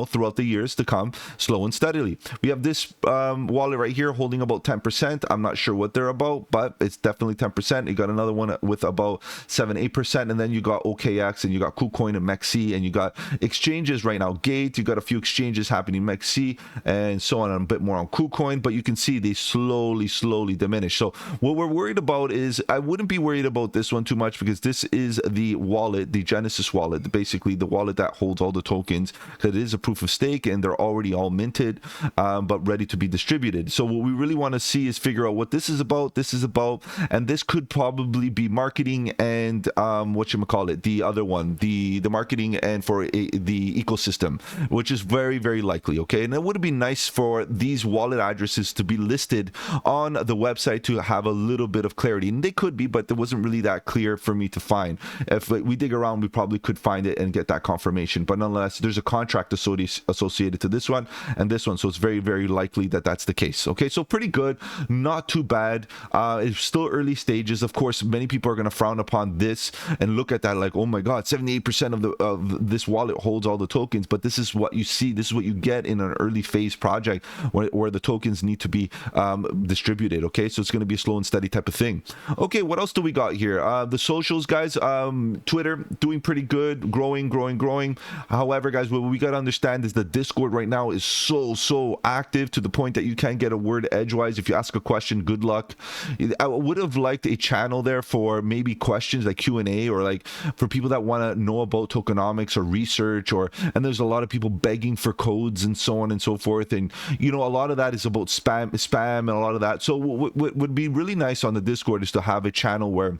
throughout the years to come, slow and and steadily. We have this wallet right here holding about 10%. I'm not sure what they're about, but it's definitely 10%. You got another one with about 7-8%, and then you got OKX, and you got KuCoin and MEXC, and you got exchanges right now. Gate, you got a few exchanges happening MEXC, and so on, and a bit more on KuCoin, but you can see they slowly diminish. So what we're worried about is, I wouldn't be worried about this one too much, because this is the wallet, the Genesis wallet, basically the wallet that holds all the tokens, because it is a proof of stake and they're already all minted, but ready to be distributed. So what we really want to see is figure out what this is about, and this could probably be marketing and whatchamacallit, the other one, the marketing and for the ecosystem, which is very likely. Okay, and it would be nice for these wallet addresses to be listed on the website to have a little bit of clarity, and they could be, but it wasn't really that clear for me to find. If we dig around, we probably could find it and get that confirmation, but nonetheless, there's a contract associated to this one and this one, so it's very likely that that's the case. Okay, so pretty good, not too bad. It's still early stages. Of course, many people are going to frown upon this and look at that like, oh my god, 78% of this wallet holds all the tokens, but this is what you see, this is what you get in an early phase project where the tokens need to be distributed. Okay, so it's going to be a slow and steady type of thing. Okay, what else do we got here? The socials, guys. Twitter doing pretty good, growing. However, guys, what we got to understand is the Discord right now is so active to the point that you can't get a word edgewise. If you ask a question, good luck. I would have liked a channel there for maybe questions like Q&A, or like for people that want to know about tokenomics or research, and there's a lot of people begging for codes and so on and so forth, and you know, a lot of that is about spam and a lot of that. So what would be really nice on the Discord is to have a channel where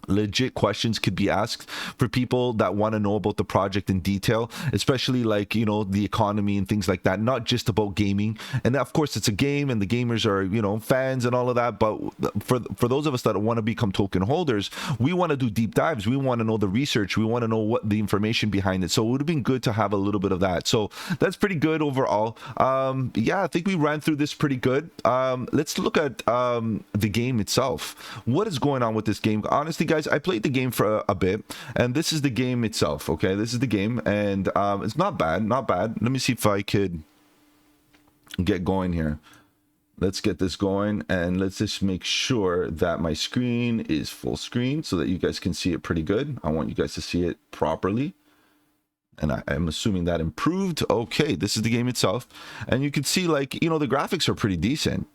legit questions could be asked for people that want to know about the project in detail, especially like, you know, the economy and things like that, not just about gaming. And of course it's a game and the gamers are, you know, fans and all of that, but for those of us that want to become token holders, we want to do deep dives, we want to know the research, we want to know what the information behind it. So it would have been good to have a little bit of that. So that's pretty good overall. Yeah, I think we ran through this pretty good. Let's look at the game itself. What is going on with this game? Honestly, guys, I played the game for a bit, and this is the game itself. Okay, this is the game, and it's not bad. Let me see if I could get going here. Let's get this going, and let's just make sure that my screen is full screen so that you guys can see it pretty good. I want you guys to see it properly, and I'm assuming that improved. Okay, this is the game itself, and you can see, like, you know, the graphics are pretty decent.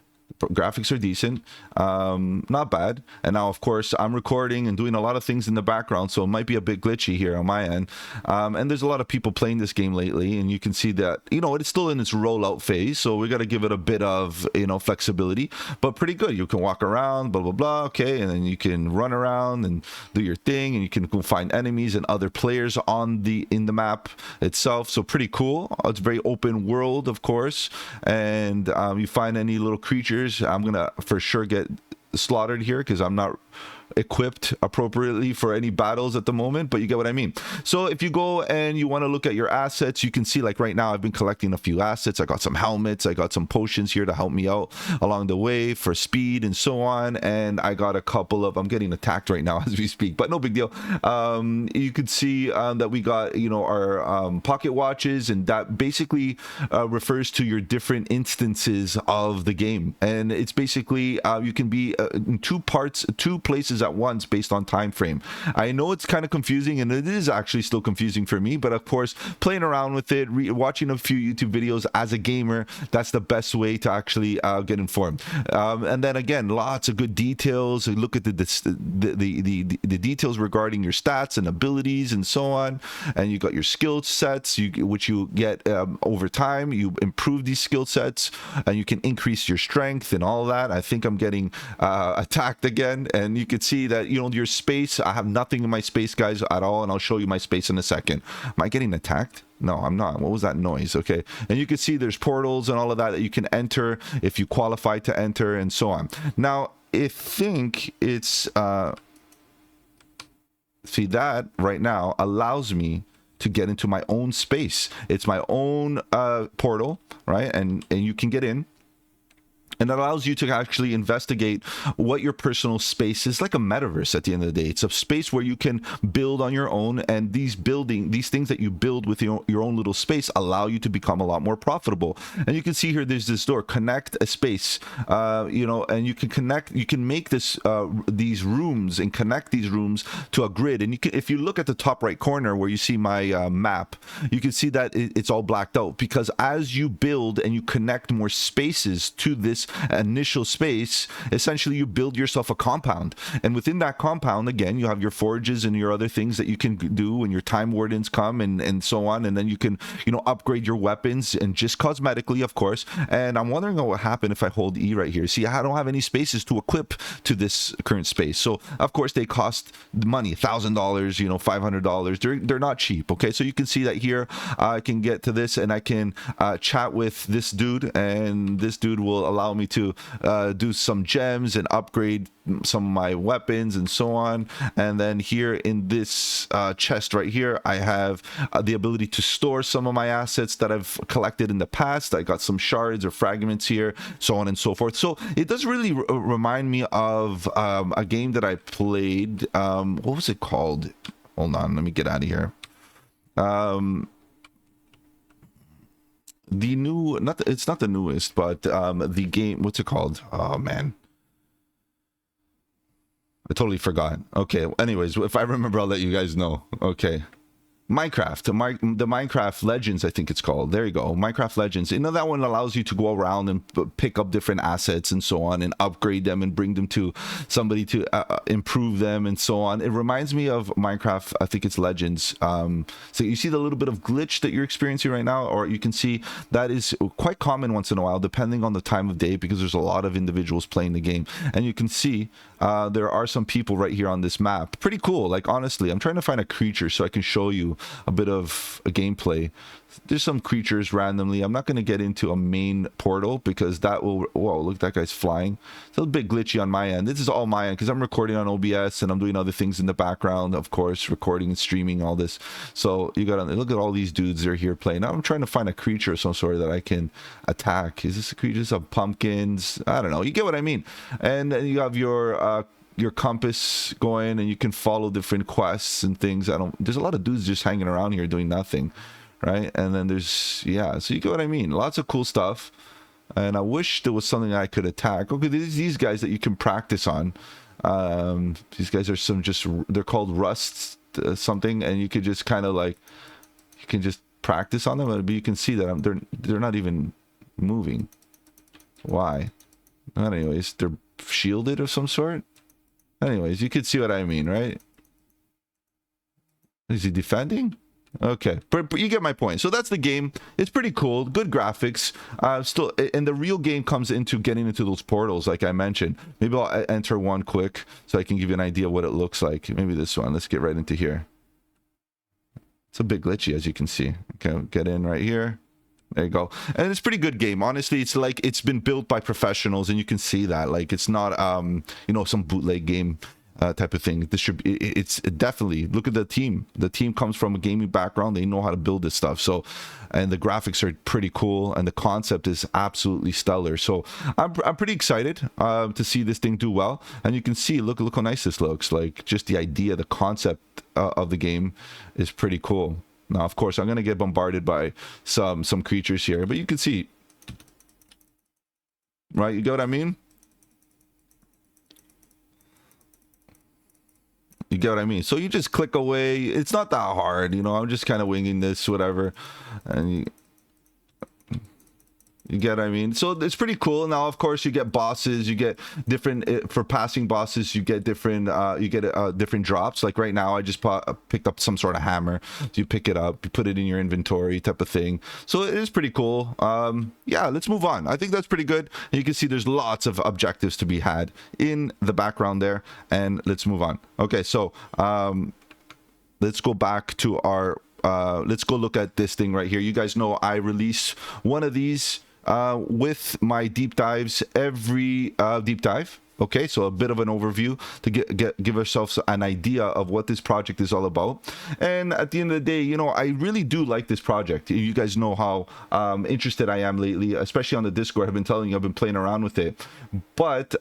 Not bad. And now, of course, I'm recording and doing a lot of things in the background, so it might be a bit glitchy here on my end. And there's a lot of people playing this game lately, and you can see that, you know, it's still in its rollout phase, so we got to give it a bit of, you know, flexibility, but pretty good. You can walk around, blah blah blah, okay, and then you can run around and do your thing, and you can go find enemies and other players in the map itself. So pretty cool. It's very open world, of course, and you find any little creatures. I'm gonna for sure get slaughtered here because I'm not equipped appropriately for any battles at the moment, but you get what I mean. So if you go and you want to look at your assets, you can see, like, right now I've been collecting a few assets. I got some helmets, I got some potions here to help me out along the way for speed and so on, and I got a couple of, I'm getting attacked right now as we speak, but no big deal. You could see that we got, you know, our pocket watches, and that basically refers to your different instances of the game, and it's basically you can be in two places at once based on time frame. I know it's kind of confusing, and it is actually still confusing for me, but of course, playing around with it, watching a few YouTube videos as a gamer, that's the best way to actually get informed. And then again, lots of good details. Look at the details regarding your stats and abilities and so on, and you got your skill sets, which you get over time. You improve these skill sets, and you can increase your strength and all that. I think I'm getting attacked again, and you can see that, you know, your space, I have nothing in my space, guys, at all, and I'll show you my space in a second. Am I getting attacked? No, I'm not. What was that noise? Okay, and you can see there's portals and all of that you can enter if you qualify to enter and so on. Now, I think it's see, that right now allows me to get into my own space. It's my own portal, right? And you can get in. And it allows you to actually investigate what your personal space is, like a metaverse at the end of the day. It's a space where you can build on your own, and these things that you build with your own little space allow you to become a lot more profitable. And you can see here, there's this door, connect a space, you know, and you can make this these rooms and connect these rooms to a grid. And you can, if you look at the top right corner where you see my map, you can see that it's all blacked out, because as you build and you connect more spaces to this initial space, essentially you build yourself a compound. And within that compound, again, you have your forges and your other things that you can do when your time wardens come, and so on. And then you can, you know, upgrade your weapons, and just cosmetically, of course. And I'm wondering what would happen if I hold E right here. See, I don't have any spaces to equip to this current space. So of course they cost money, $1,000, you know, $500. They're not cheap. Okay, so you can see that here. I can get to this, and I can chat with this dude, and this dude will allow me to do some gems and upgrade some of my weapons and so on. And then here in this chest right here, I have the ability to store some of my assets that I've collected in the past. I got some shards or fragments here, so on and so forth. So it does really remind me of a game that I played. What was it called? Hold on, let me get out of here. The new, it's not the newest, but the game, what's it called? Oh man, I totally forgot. Okay, anyways, if I remember, I'll let you guys know. Okay, Minecraft, the Minecraft Legends, I think it's called. There you go, Minecraft Legends. You know, that one allows you to go around and pick up different assets and so on, and upgrade them and bring them to somebody to improve them and so on. It reminds me of Minecraft, I think it's Legends. So you see the little bit of glitch that you're experiencing right now, or you can see that is quite common once in a while, depending on the time of day, because there's a lot of individuals playing the game. And you can see there are some people right here on this map. Pretty cool. Like, honestly, I'm trying to find a creature so I can show you a bit of a gameplay. There's some creatures randomly. I'm not going to get into a main portal, because that will, whoa, look, that guy's flying. It's a little bit glitchy on my end. This is all my end, because I'm recording on OBS and I'm doing other things in the background, of course, recording and streaming all this. So you gotta look at all these dudes that are here playing. Now I'm trying to find a creature of some sort that I can attack. Is this a creature? Some pumpkins? I don't know, you get what I mean. And then you have your compass going, and you can follow different quests and things. There's a lot of dudes just hanging around here doing nothing, right? And then there's, yeah, so you get what I mean. Lots of cool stuff. And I wish there was something I could attack. Okay, these guys that you can practice on. These guys are they're called rusts something, and you could just kind of like, you can just practice on them, but you can see that they're not even moving. Why? Anyways, they're shielded of some sort. Anyways, you could see what I mean, right? Is he defending? Okay, but you get my point. So that's the game. It's pretty cool, good graphics. Still, and the real game comes into getting into those portals, like I mentioned. Maybe I'll enter one quick so I can give you an idea what it looks like. Maybe this one. Let's get right into here. It's a bit glitchy, as you can see. Okay, get in right here. There you go. And it's a pretty good game. Honestly, it's like it's been built by professionals, and you can see that. Like, it's not you know, some bootleg game type of thing. It's definitely, look at the team. The team comes from a gaming background. They know how to build this stuff. So, and the graphics are pretty cool, and the concept is absolutely stellar. So I'm pretty excited to see this thing do well. And you can see, look how nice this looks. Like, just the idea, the concept of the game is pretty cool. Now, of course, I'm going to get bombarded by some creatures here, but you can see, right? You get what I mean? You get what I mean? So you just click away. It's not that hard, you know. I'm just kind of winging this, whatever. And you get what I mean? So it's pretty cool. Now, of course, you get bosses. You get different, for passing bosses, you get different different drops. Like right now, I just picked up some sort of hammer. So you pick it up, you put it in your inventory type of thing. So it is pretty cool. Yeah, let's move on. I think that's pretty good. And you can see there's lots of objectives to be had in the background there. And let's move on. Okay, so let's go back to our... let's go look at this thing right here. You guys know I release one of these with my deep dives every deep dive. Okay, so a bit of an overview to give ourselves an idea of what this project is all about. And at the end of the day, you know, I really do like this project. You guys know how interested I am lately, especially on the Discord. I've been telling you, I've been playing around with it. But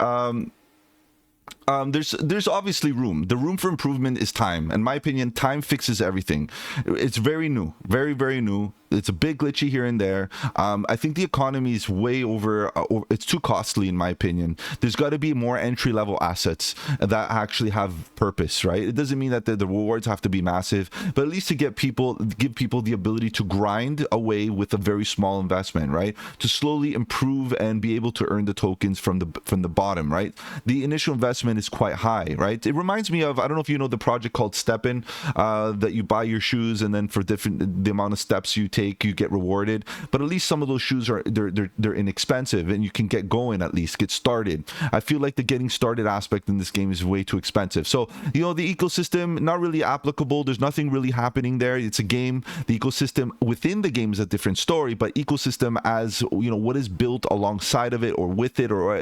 there's obviously room. The room for improvement is time. In my opinion, time fixes everything. It's very new, very new. It's a bit glitchy here and there. I think the economy is way over. It's too costly, in my opinion. There's got to be more entry-level assets that actually have purpose, right? It doesn't mean that the rewards have to be massive, but at least to give people the ability to grind away with a very small investment, right? To slowly improve and be able to earn the tokens from the bottom, right? The initial investment is quite high, right? It reminds me of, I don't know if you know the project called Steppin, that you buy your shoes and then for the amount of steps you take, you get rewarded. But at least some of those shoes are they're inexpensive and you can get going, at least get started. I feel like the getting started aspect in this game is way too expensive. So, you know, the ecosystem, not really applicable. There's nothing really happening there. It's a game. The ecosystem within the game is a different story, but ecosystem as, you know, what is built alongside of it or with it or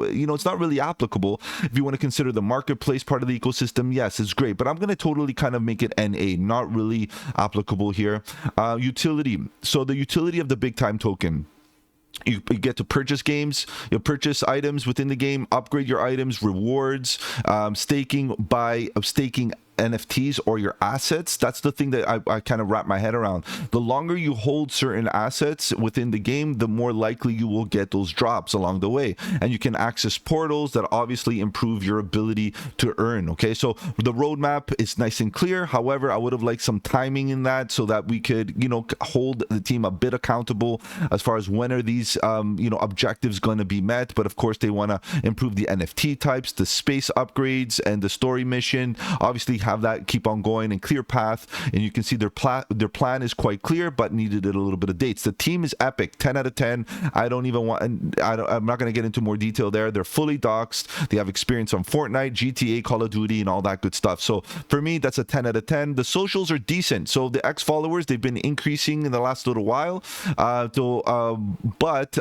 you know, it's not really applicable. If you want to consider the marketplace part of the ecosystem, yes, it's great, but I'm going to totally kind of make it NA, not really applicable here. Utility. So the utility of the BIGTIME token. You get to purchase games, you purchase items within the game, upgrade your items, rewards, staking NFTs or your assets. That's the thing that I kind of wrap my head around. The longer you hold certain assets within the game, the more likely you will get those drops along the way. And you can access portals that obviously improve your ability to earn. Okay, so the roadmap is nice and clear. However, I would have liked some timing in that so that we could, you know, hold the team a bit accountable as far as when are these, you know, objectives going to be met. But of course, they want to improve the NFT types, the space upgrades, and the story mission. Obviously, have that keep on going and clear path, and you can see their plan is quite clear but needed a little bit of dates. The team is epic, 10 out of 10. I'm not going to get into more detail there. They're fully doxed. They have experience on Fortnite, GTA, Call of Duty, and all that good stuff. So for me, that's a 10 out of 10. The socials are decent. So the X followers, they've been increasing in the last little while, but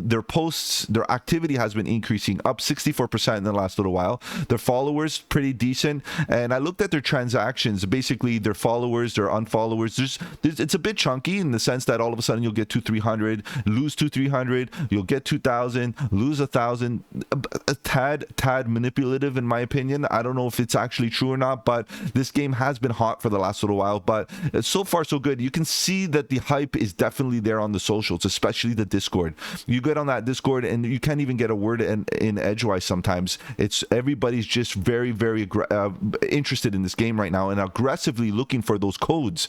their posts, their activity has been increasing, up 64% in the last little while. Their followers pretty decent, and I looked at their transactions, basically their followers, their unfollowers. It's a bit chunky in the sense that all of a sudden you'll get 200-300, lose 200-300, you'll get 2,000, lose 1,000. A tad manipulative in my opinion. I don't know if it's actually true or not, but this game has been hot for the last little while, but so far so good. You can see that the hype is definitely there on the socials, especially the Discord. You get on that Discord and you can't even get a word in edgewise sometimes. It's everybody's just very interested in this game right now and aggressively looking for those codes.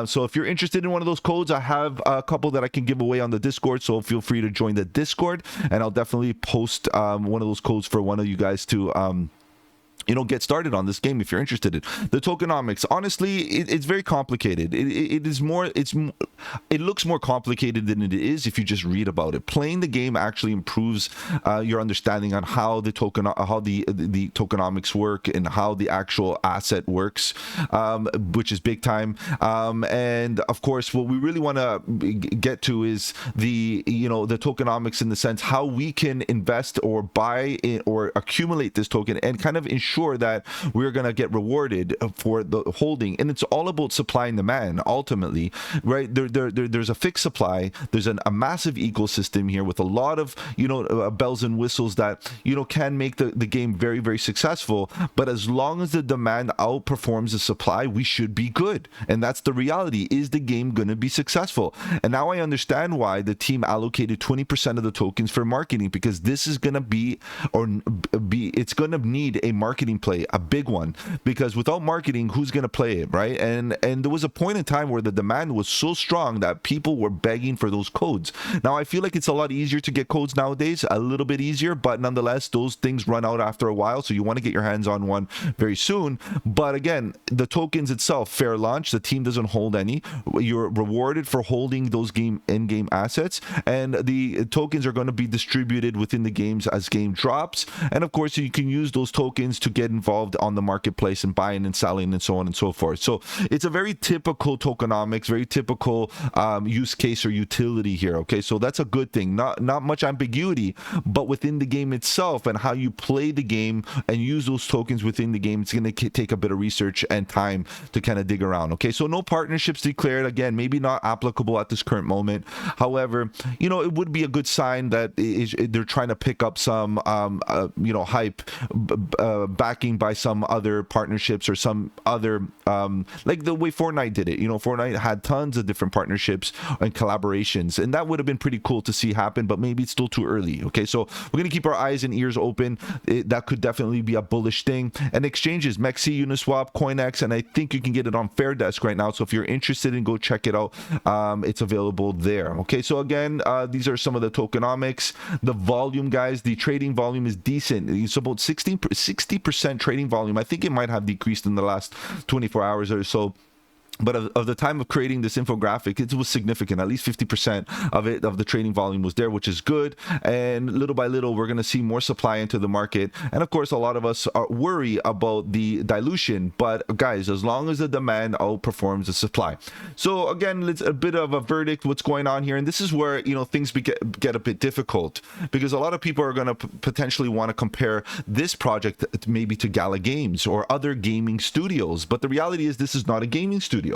So if you're interested in one of those codes, I have a couple that I can give away on the Discord, so feel free to join the Discord and I'll definitely post one of those codes for one of you guys to you know, get started on this game if you're interested in the tokenomics. Honestly, it's very complicated. It looks more complicated than it is if you just read about it. Playing the game actually improves your understanding on how the tokenomics work and how the actual asset works, which is BIGTIME. And of course, what we really want to get to is the tokenomics, in the sense how we can invest or buy or accumulate this token and kind of ensure that we're going to get rewarded for the holding. And it's all about supply and demand ultimately, right? There's a fixed supply. There's a massive ecosystem here with a lot of, you know, bells and whistles that, you know, can make the game very successful. But as long as the demand outperforms the supply, we should be good. And that's the reality. Is the game going to be successful? And now I understand why the team allocated 20% of the tokens for marketing, because this is going to it's going to need a marketing play, a big one, because without marketing, who's going to play it, right? And there was a point in time where the demand was so strong that people were begging for those codes. Now I feel like it's a lot easier to get codes nowadays, a little bit easier, but nonetheless those things run out after a while, so you want to get your hands on one very soon. But again, the tokens itself, fair launch, the team doesn't hold any. You're rewarded for holding those in-game assets, and the tokens are going to be distributed within the games as game drops. And of course you can use those tokens to get involved on the marketplace and buying and selling and so on and so forth. So it's a very typical tokenomics, very typical actual use case or utility here. Okay, so that's a good thing. Not much ambiguity, but within the game itself and how you play the game and use those tokens within the game, it's going to take a bit of research and time to kind of dig around. Okay, so no partnerships declared. Again, maybe not applicable at this current moment. However, you know, it would be a good sign that they're trying to pick up some you know, hype, backing by some other partnerships or some other like the way Fortnite did it. You know, Fortnite had tons of different partnerships and collaborations, and that would have been pretty cool to see happen, but maybe it's still too early. Okay, so we're gonna keep our eyes and ears open. That could definitely be a bullish thing. And exchanges, Mexi, Uniswap, CoinEx, and I think you can get it on FairDesk right now. So if you're interested in, go check it out. It's available there. Okay, so again, these are some of the tokenomics. The volume, guys, the trading volume is decent. It's about 60% trading volume. I think it might have decreased in the last 24 hours or so. But of the time of creating this infographic, it was significant. At least 50% of the trading volume was there, which is good. And little by little, we're going to see more supply into the market. And of course, a lot of us worry about the dilution. But guys, as long as the demand outperforms the supply. So again, it's a bit of a verdict what's going on here. And this is where, you know, things get a bit difficult, because a lot of people are going to potentially want to compare this project maybe to Gala Games or other gaming studios. But the reality is this is not a gaming studio.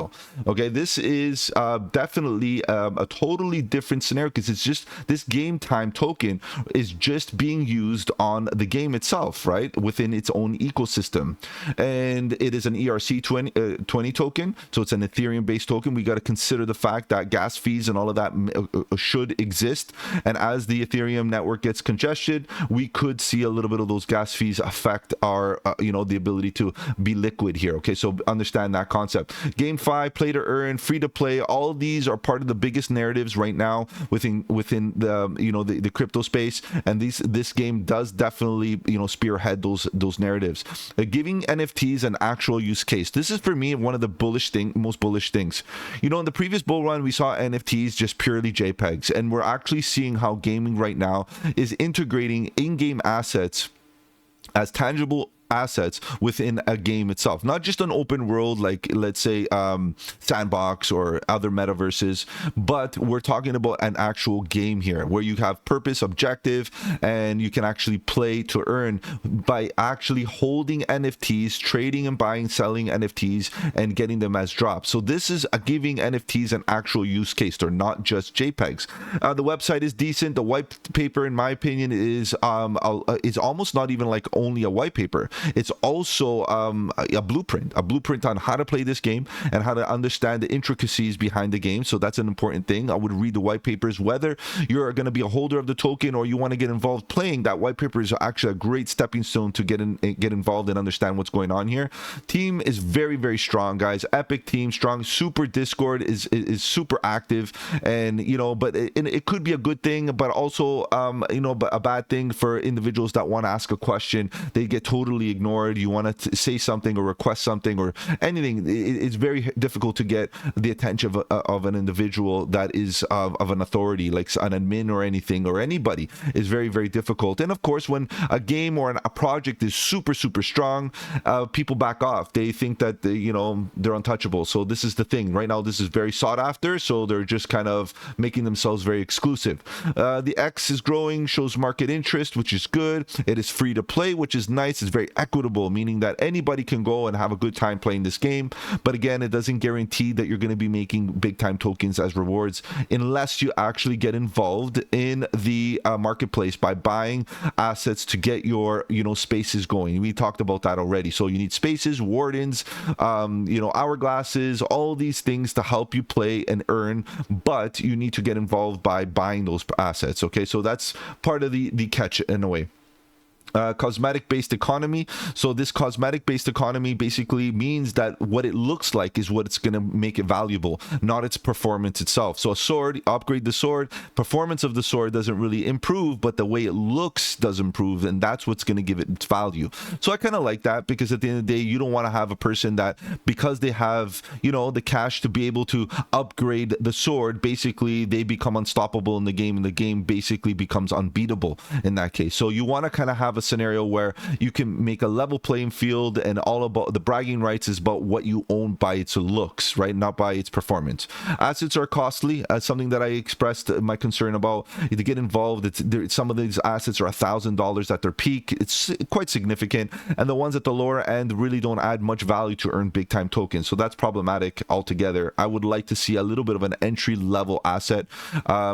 Okay, this is definitely a totally different scenario, because it's just this game time token is just being used on the game itself, right, within its own ecosystem. And it is an ERC20 token, so it's an Ethereum based token. We got to consider the fact that gas fees and all of that should exist, and as the Ethereum network gets congested, we could see a little bit of those gas fees affect our you know, the ability to be liquid here. Okay, so understand that concept. GameFi, play to earn, free to play, all of these are part of the biggest narratives right now within the, you know, the crypto space. And this game does definitely, you know, spearhead those narratives. Giving NFTs an actual use case. This is for me one of the most bullish things. You know, in the previous bull run, we saw NFTs just purely JPEGs, and we're actually seeing how gaming right now is integrating in-game assets as tangible assets within a game itself, not just an open world like, let's say, Sandbox or other metaverses, but we're talking about an actual game here where you have purpose, objective, and you can actually play to earn by actually holding NFTs, trading and buying, selling NFTs, and getting them as drops. So this is giving NFTs an actual use case. They're not just JPEGs. The website is decent. The white paper, in my opinion, is almost not even like only a white paper. It's also a blueprint on how to play this game and how to understand the intricacies behind the game. So that's an important thing. I would read the white papers, whether you're going to be a holder of the token or you want to get involved playing. That white paper is actually a great stepping stone to get involved and understand what's going on here. Team is very, very strong, guys. Epic team, strong. Super Discord is super active, and you know, but it could be a good thing, but also you know, but a bad thing for individuals that want to ask a question. They get totally ignored. You want to say something or request something or anything, it's very difficult to get the attention of an individual that is of an authority, like an admin or anything, or anybody, is very, very difficult. And of course, when a game or a project is super, super strong, people back off. They think that you know, they're untouchable. So this is the thing right now. This is very sought after, so they're just kind of making themselves very exclusive. The X is growing, shows market interest, which is good. It is free to play, which is nice. It's very equitable, meaning that anybody can go and have a good time playing this game. But again, it doesn't guarantee that you're going to be making big time tokens as rewards unless you actually get involved in the marketplace by buying assets to get your, you know, spaces going. We talked about that already. So you need spaces, wardens, you know, hourglasses, all these things to help you play and earn, but you need to get involved by buying those assets. Okay, so that's part of the catch in a way. Cosmetic-based economy. So this cosmetic-based economy basically means that what it looks like is what's going to make it valuable, not its performance itself. So a sword, upgrade the sword, performance of the sword doesn't really improve, but the way it looks does improve, and that's what's going to give it its value. So I kind of like that, because at the end of the day, you don't want to have a person that, because they have, you know, the cash to be able to upgrade the sword, basically they become unstoppable in the game, and the game basically becomes unbeatable in that case. So you want to kind of have a scenario where you can make a level playing field, and all about the bragging rights is about what you own by its looks, right? Not by its performance. Assets are costly. Something that I expressed my concern about. To get involved, some of these assets are $1,000 at their peak. It's quite significant, and the ones at the lower end really don't add much value to earn big time tokens. So that's problematic altogether. I would like to see a little bit of an entry level asset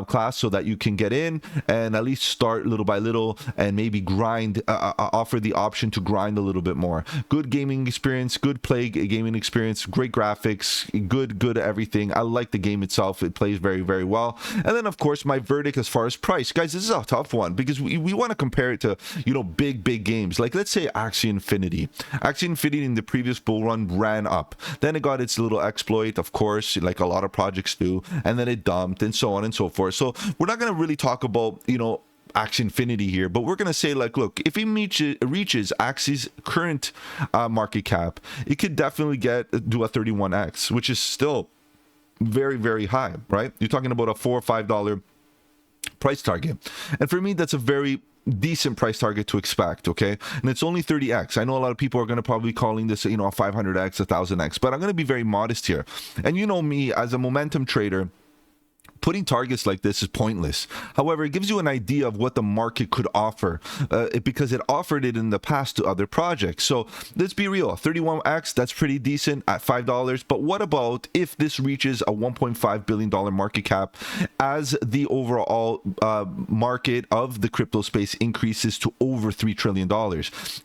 class so that you can get in and at least start little by little and maybe grind, offer the option to grind a little bit more. Good gaming experience, good play gaming experience, great graphics, good everything. I like the game itself. It plays very, very well. And then of course my verdict as far as price, guys, this is a tough one because we want to compare it to, you know, big games. Like let's say Axie Infinity. Axie Infinity in the previous bull run ran up, then it got its little exploit, of course, like a lot of projects do, and then it dumped, and so on and so forth. So we're not going to really talk about, you know, Axie Infinity here, but we're going to say, like, look, if it reaches Axie's current market cap, it could definitely do a 31x, which is still very, very high, right? You're talking about a $4 or $5 price target, and for me that's a very decent price target to expect. Okay, and it's only 30x. I know a lot of people are going to probably calling this, you know, a 500x, 1000x, but I'm going to be very modest here. And you know me, as a momentum trader, putting targets like this is pointless. However, it gives you an idea of what the market could offer because it offered it in the past to other projects. So let's be real, 31x, that's pretty decent at $5. But what about if this reaches a $1.5 billion market cap as the overall market of the crypto space increases to over $3 trillion?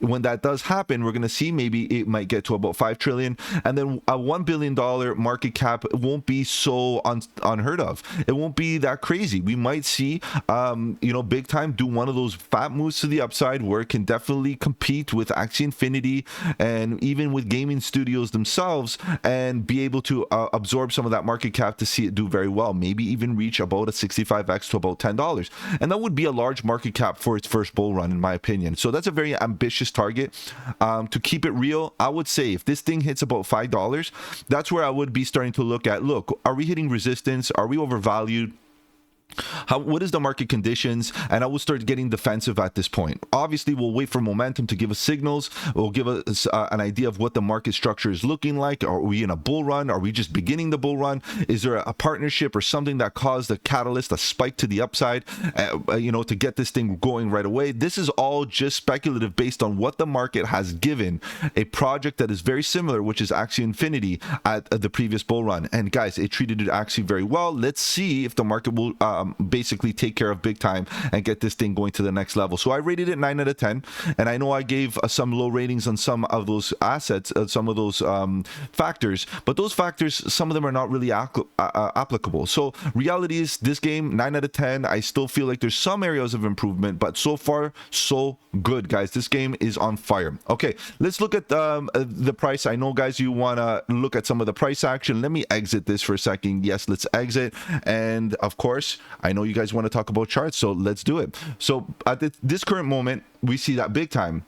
When that does happen, we're going to see maybe it might get to about $5 trillion, and then a $1 billion market cap won't be so unheard of. It won't be that crazy. We might see, you know, Big Time do one of those fat moves to the upside where it can definitely compete with Axie Infinity and even with gaming studios themselves, and be able to absorb some of that market cap to see it do very well. Maybe even reach about a 65x to about $10. And that would be a large market cap for its first bull run, in my opinion. So that's a very ambitious target. To keep it real, I would say if this thing hits about $5, that's where I would be starting to look at, look, are we hitting resistance? Are we overvalued? What is the market conditions? And I will start getting defensive at this point. Obviously, we'll wait for momentum to give us signals. We'll give us an idea of what the market structure is looking like. Are we in a bull run? Are we just beginning the bull run? Is there a partnership or something that caused a catalyst, a spike to the upside, you know, to get this thing going right away? This is all just speculative based on what the market has given a project that is very similar, which is Axie Infinity at the previous bull run. And guys, it treated it actually very well. Let's see if the market will basically take care of Big Time and get this thing going to the next level. So I rated it 9 out of 10, and I know I gave some low ratings on some of those assets, some of those factors, but those factors, some of them are not really applicable. So reality is, this game, 9 out of 10. I still feel like there's some areas of improvement, but so far so good, guys. This game is on fire. Okay, let's look at the price. I know, guys, you want to look at some of the price action. Let me exit this for a second. Yes, let's exit. And of course, I know you guys want to talk about charts, so let's do it. So at this current moment, we see that Big Time,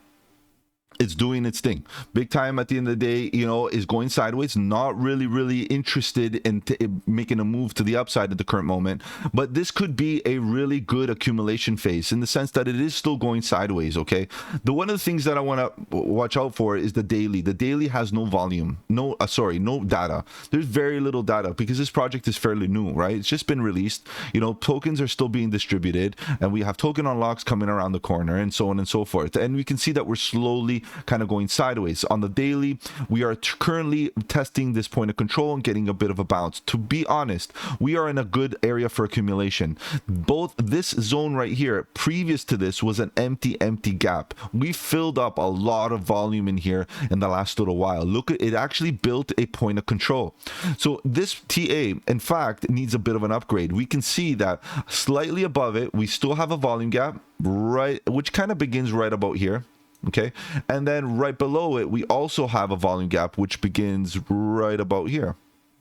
it's doing its thing. Big Time, at the end of the day, you know, is going sideways, not really interested in making a move to the upside at the current moment. But this could be a really good accumulation phase in the sense that it is still going sideways. Okay, one of the things that I want to watch out for is the daily. The daily has no volume, no data. There's very little data because this project is fairly new, right? It's just been released. You know, tokens are still being distributed, and we have token unlocks coming around the corner, and so on and so forth. And we can see that we're slowly kind of going sideways. On the daily, we are currently testing this point of control and getting a bit of a bounce. To be honest, we are in a good area for accumulation. Both this zone right here, previous to this, was an empty gap. We filled up a lot of volume in here in the last little while. Look, it actually built a point of control. So this TA, in fact, needs a bit of an upgrade. We can see that slightly above it, we still have a volume gap, right, which kind of begins right about here. Okay, and then right below it, we also have a volume gap, which begins right about here.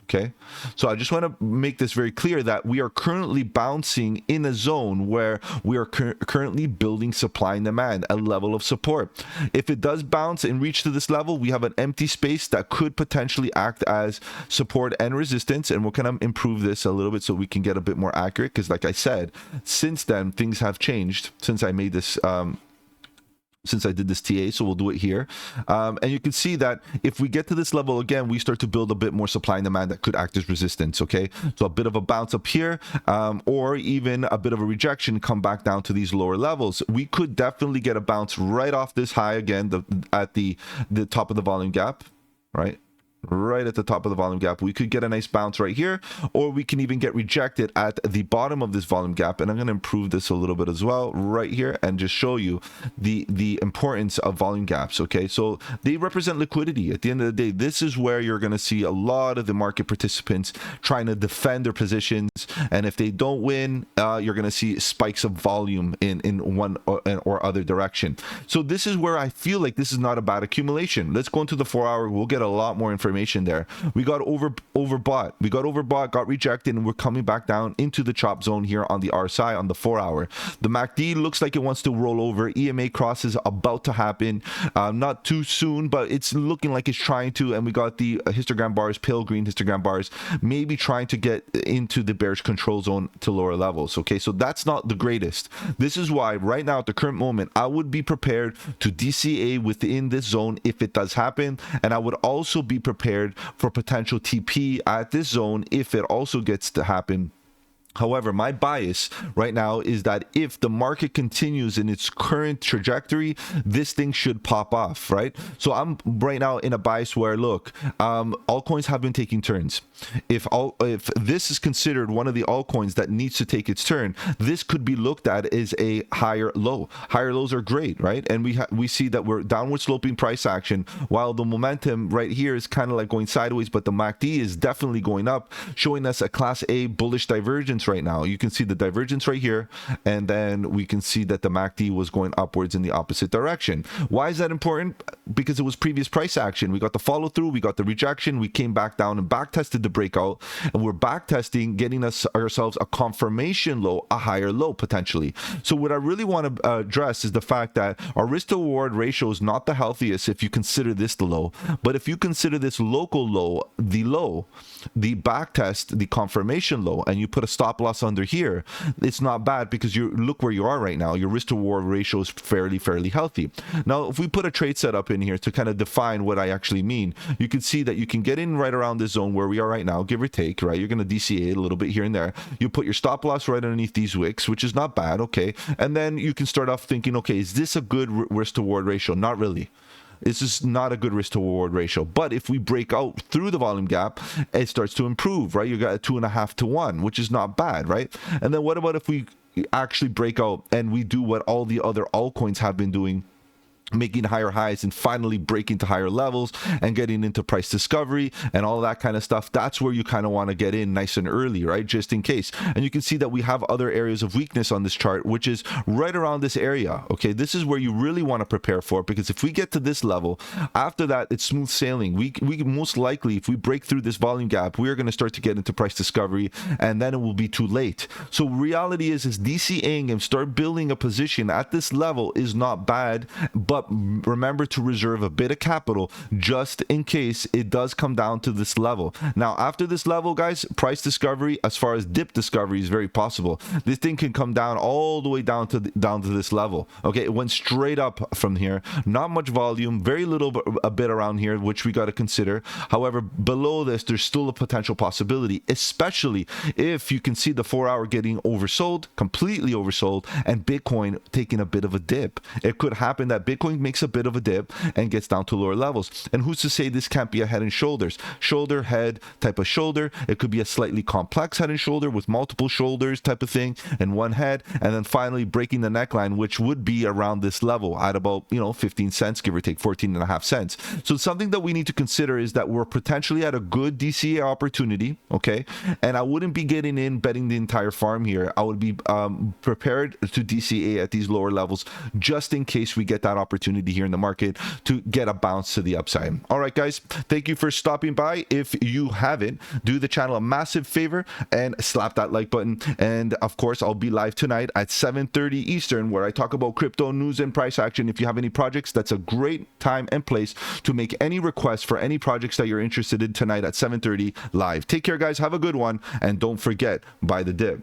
Okay, so I just want to make this very clear that we are currently bouncing in a zone where we are currently building supply and demand, a level of support. If it does bounce and reach to this level, we have an empty space that could potentially act as support and resistance, and we're going to improve this a little bit so we can get a bit more accurate, because like I said, since then things have changed since I made this since I did this TA, so we'll do it here. And you can see that if we get to this level again, we start to build a bit more supply and demand that could act as resistance, okay? So a bit of a bounce up here, or even a bit of a rejection, come back down to these lower levels. We could definitely get a bounce right off this high again, at the top of the volume gap, right? Right at the top of the volume gap. We could get a nice bounce right here, or we can even get rejected at the bottom of this volume gap. And I'm going to improve this a little bit as well right here and just show you the importance of volume gaps. Okay, so they represent liquidity. At the end of the day, this is where you're going to see a lot of the market participants trying to defend their positions, and if they don't win, you're going to see spikes of volume in one or other direction. So this is where I feel like this is not a bad accumulation. Let's go into the 4 hour. We'll get a lot more information there. We got overbought. We got overbought, got rejected, and we're coming back down into the chop zone here on the RSI on the 4 hour. The MACD looks like it wants to roll over. EMA cross is about to happen. Not too soon, but it's looking like it's trying to. And we got the histogram bars, pale green histogram bars, maybe trying to get into the bearish control zone to lower levels. Okay, so that's not the greatest. This is why right now at the current moment, I would be prepared to DCA within this zone if it does happen, and I would also be prepared for potential TP at this zone if it also gets to happen. However, my bias right now is that if the market continues in its current trajectory, this thing should pop off, right? So I'm right now in a bias where, look, altcoins have been taking turns. If this is considered one of the altcoins that needs to take its turn, this could be looked at as a higher low. Higher lows are great, right? And we see that we're downward sloping price action, while the momentum right here is kind of like going sideways, but the MACD is definitely going up, showing us a class A bullish divergence right now. You can see the divergence right here, and then we can see that the MACD was going upwards in the opposite direction. Why is that important? Because it was previous price action. We got the follow through, we got the rejection, we came back down and back tested the breakout, and we're back testing, getting ourselves a confirmation low, a higher low potentially. So what I really want to address is the fact that our risk to reward ratio is not the healthiest if you consider this the low, but if you consider this local low, the back test, the confirmation low, and you put a stop loss under here, it's not bad, because you look where you are right now. Your risk to reward ratio is fairly healthy. Now, if we put a trade setup in here to kind of define what I actually mean, you can see that you can get in right around this zone where we are right now, give or take, right? You're going to DCA a little bit here and there. You put your stop loss right underneath these wicks, which is not bad, okay? And then you can start off thinking, okay, is this a good risk to reward ratio? Not really. This is not a good risk to reward ratio. But if we break out through the volume gap, it starts to improve, right? You got a 2.5 to 1, which is not bad, right? And then what about if we actually break out and we do what all the other altcoins have been doing, making higher highs and finally breaking to higher levels and getting into price discovery and all that kind of stuff? That's where you kind of want to get in nice and early, right? Just in case. And you can see that we have other areas of weakness on this chart, which is right around this area. Okay, this is where you really want to prepare for, because if we get to this level, after that, it's smooth sailing. We most likely, if we break through this volume gap, we are going to start to get into price discovery, and then it will be too late. So reality is DCAing and start building a position at this level is not bad, but remember to reserve a bit of capital just in case it does come down to this level. Now, after this level, guys, price discovery, as far as dip discovery, is very possible. This thing can come down all the way down to this level. Okay, it went straight up from here. Not much volume, very little, a bit around here, which we got to consider. However, below this, there's still a potential possibility, especially if you can see the 4 hour getting oversold, completely oversold, and Bitcoin taking a bit of a dip. It could happen that Bitcoin makes a bit of a dip and gets down to lower levels. And who's to say this can't be a head and shoulders? Shoulder, head type of shoulder. It could be a slightly complex head and shoulder with multiple shoulders type of thing and one head. And then finally breaking the neckline, which would be around this level at about, 15 cents, give or take 14.5 cents. So something that we need to consider is that we're potentially at a good DCA opportunity, okay? And I wouldn't be getting in betting the entire farm here. I would be prepared to DCA at these lower levels just in case we get that opportunity here in the market to get a bounce to the upside. All right, guys, thank you for stopping by. If you haven't, do the channel a massive favor and slap that like button. And of course, I'll be live tonight at 7:30 Eastern, where I talk about crypto news and price action. If you have any projects, that's a great time and place to make any requests for any projects that you're interested in tonight at 7:30 live. Take care, guys. Have a good one. And don't forget, buy the dip.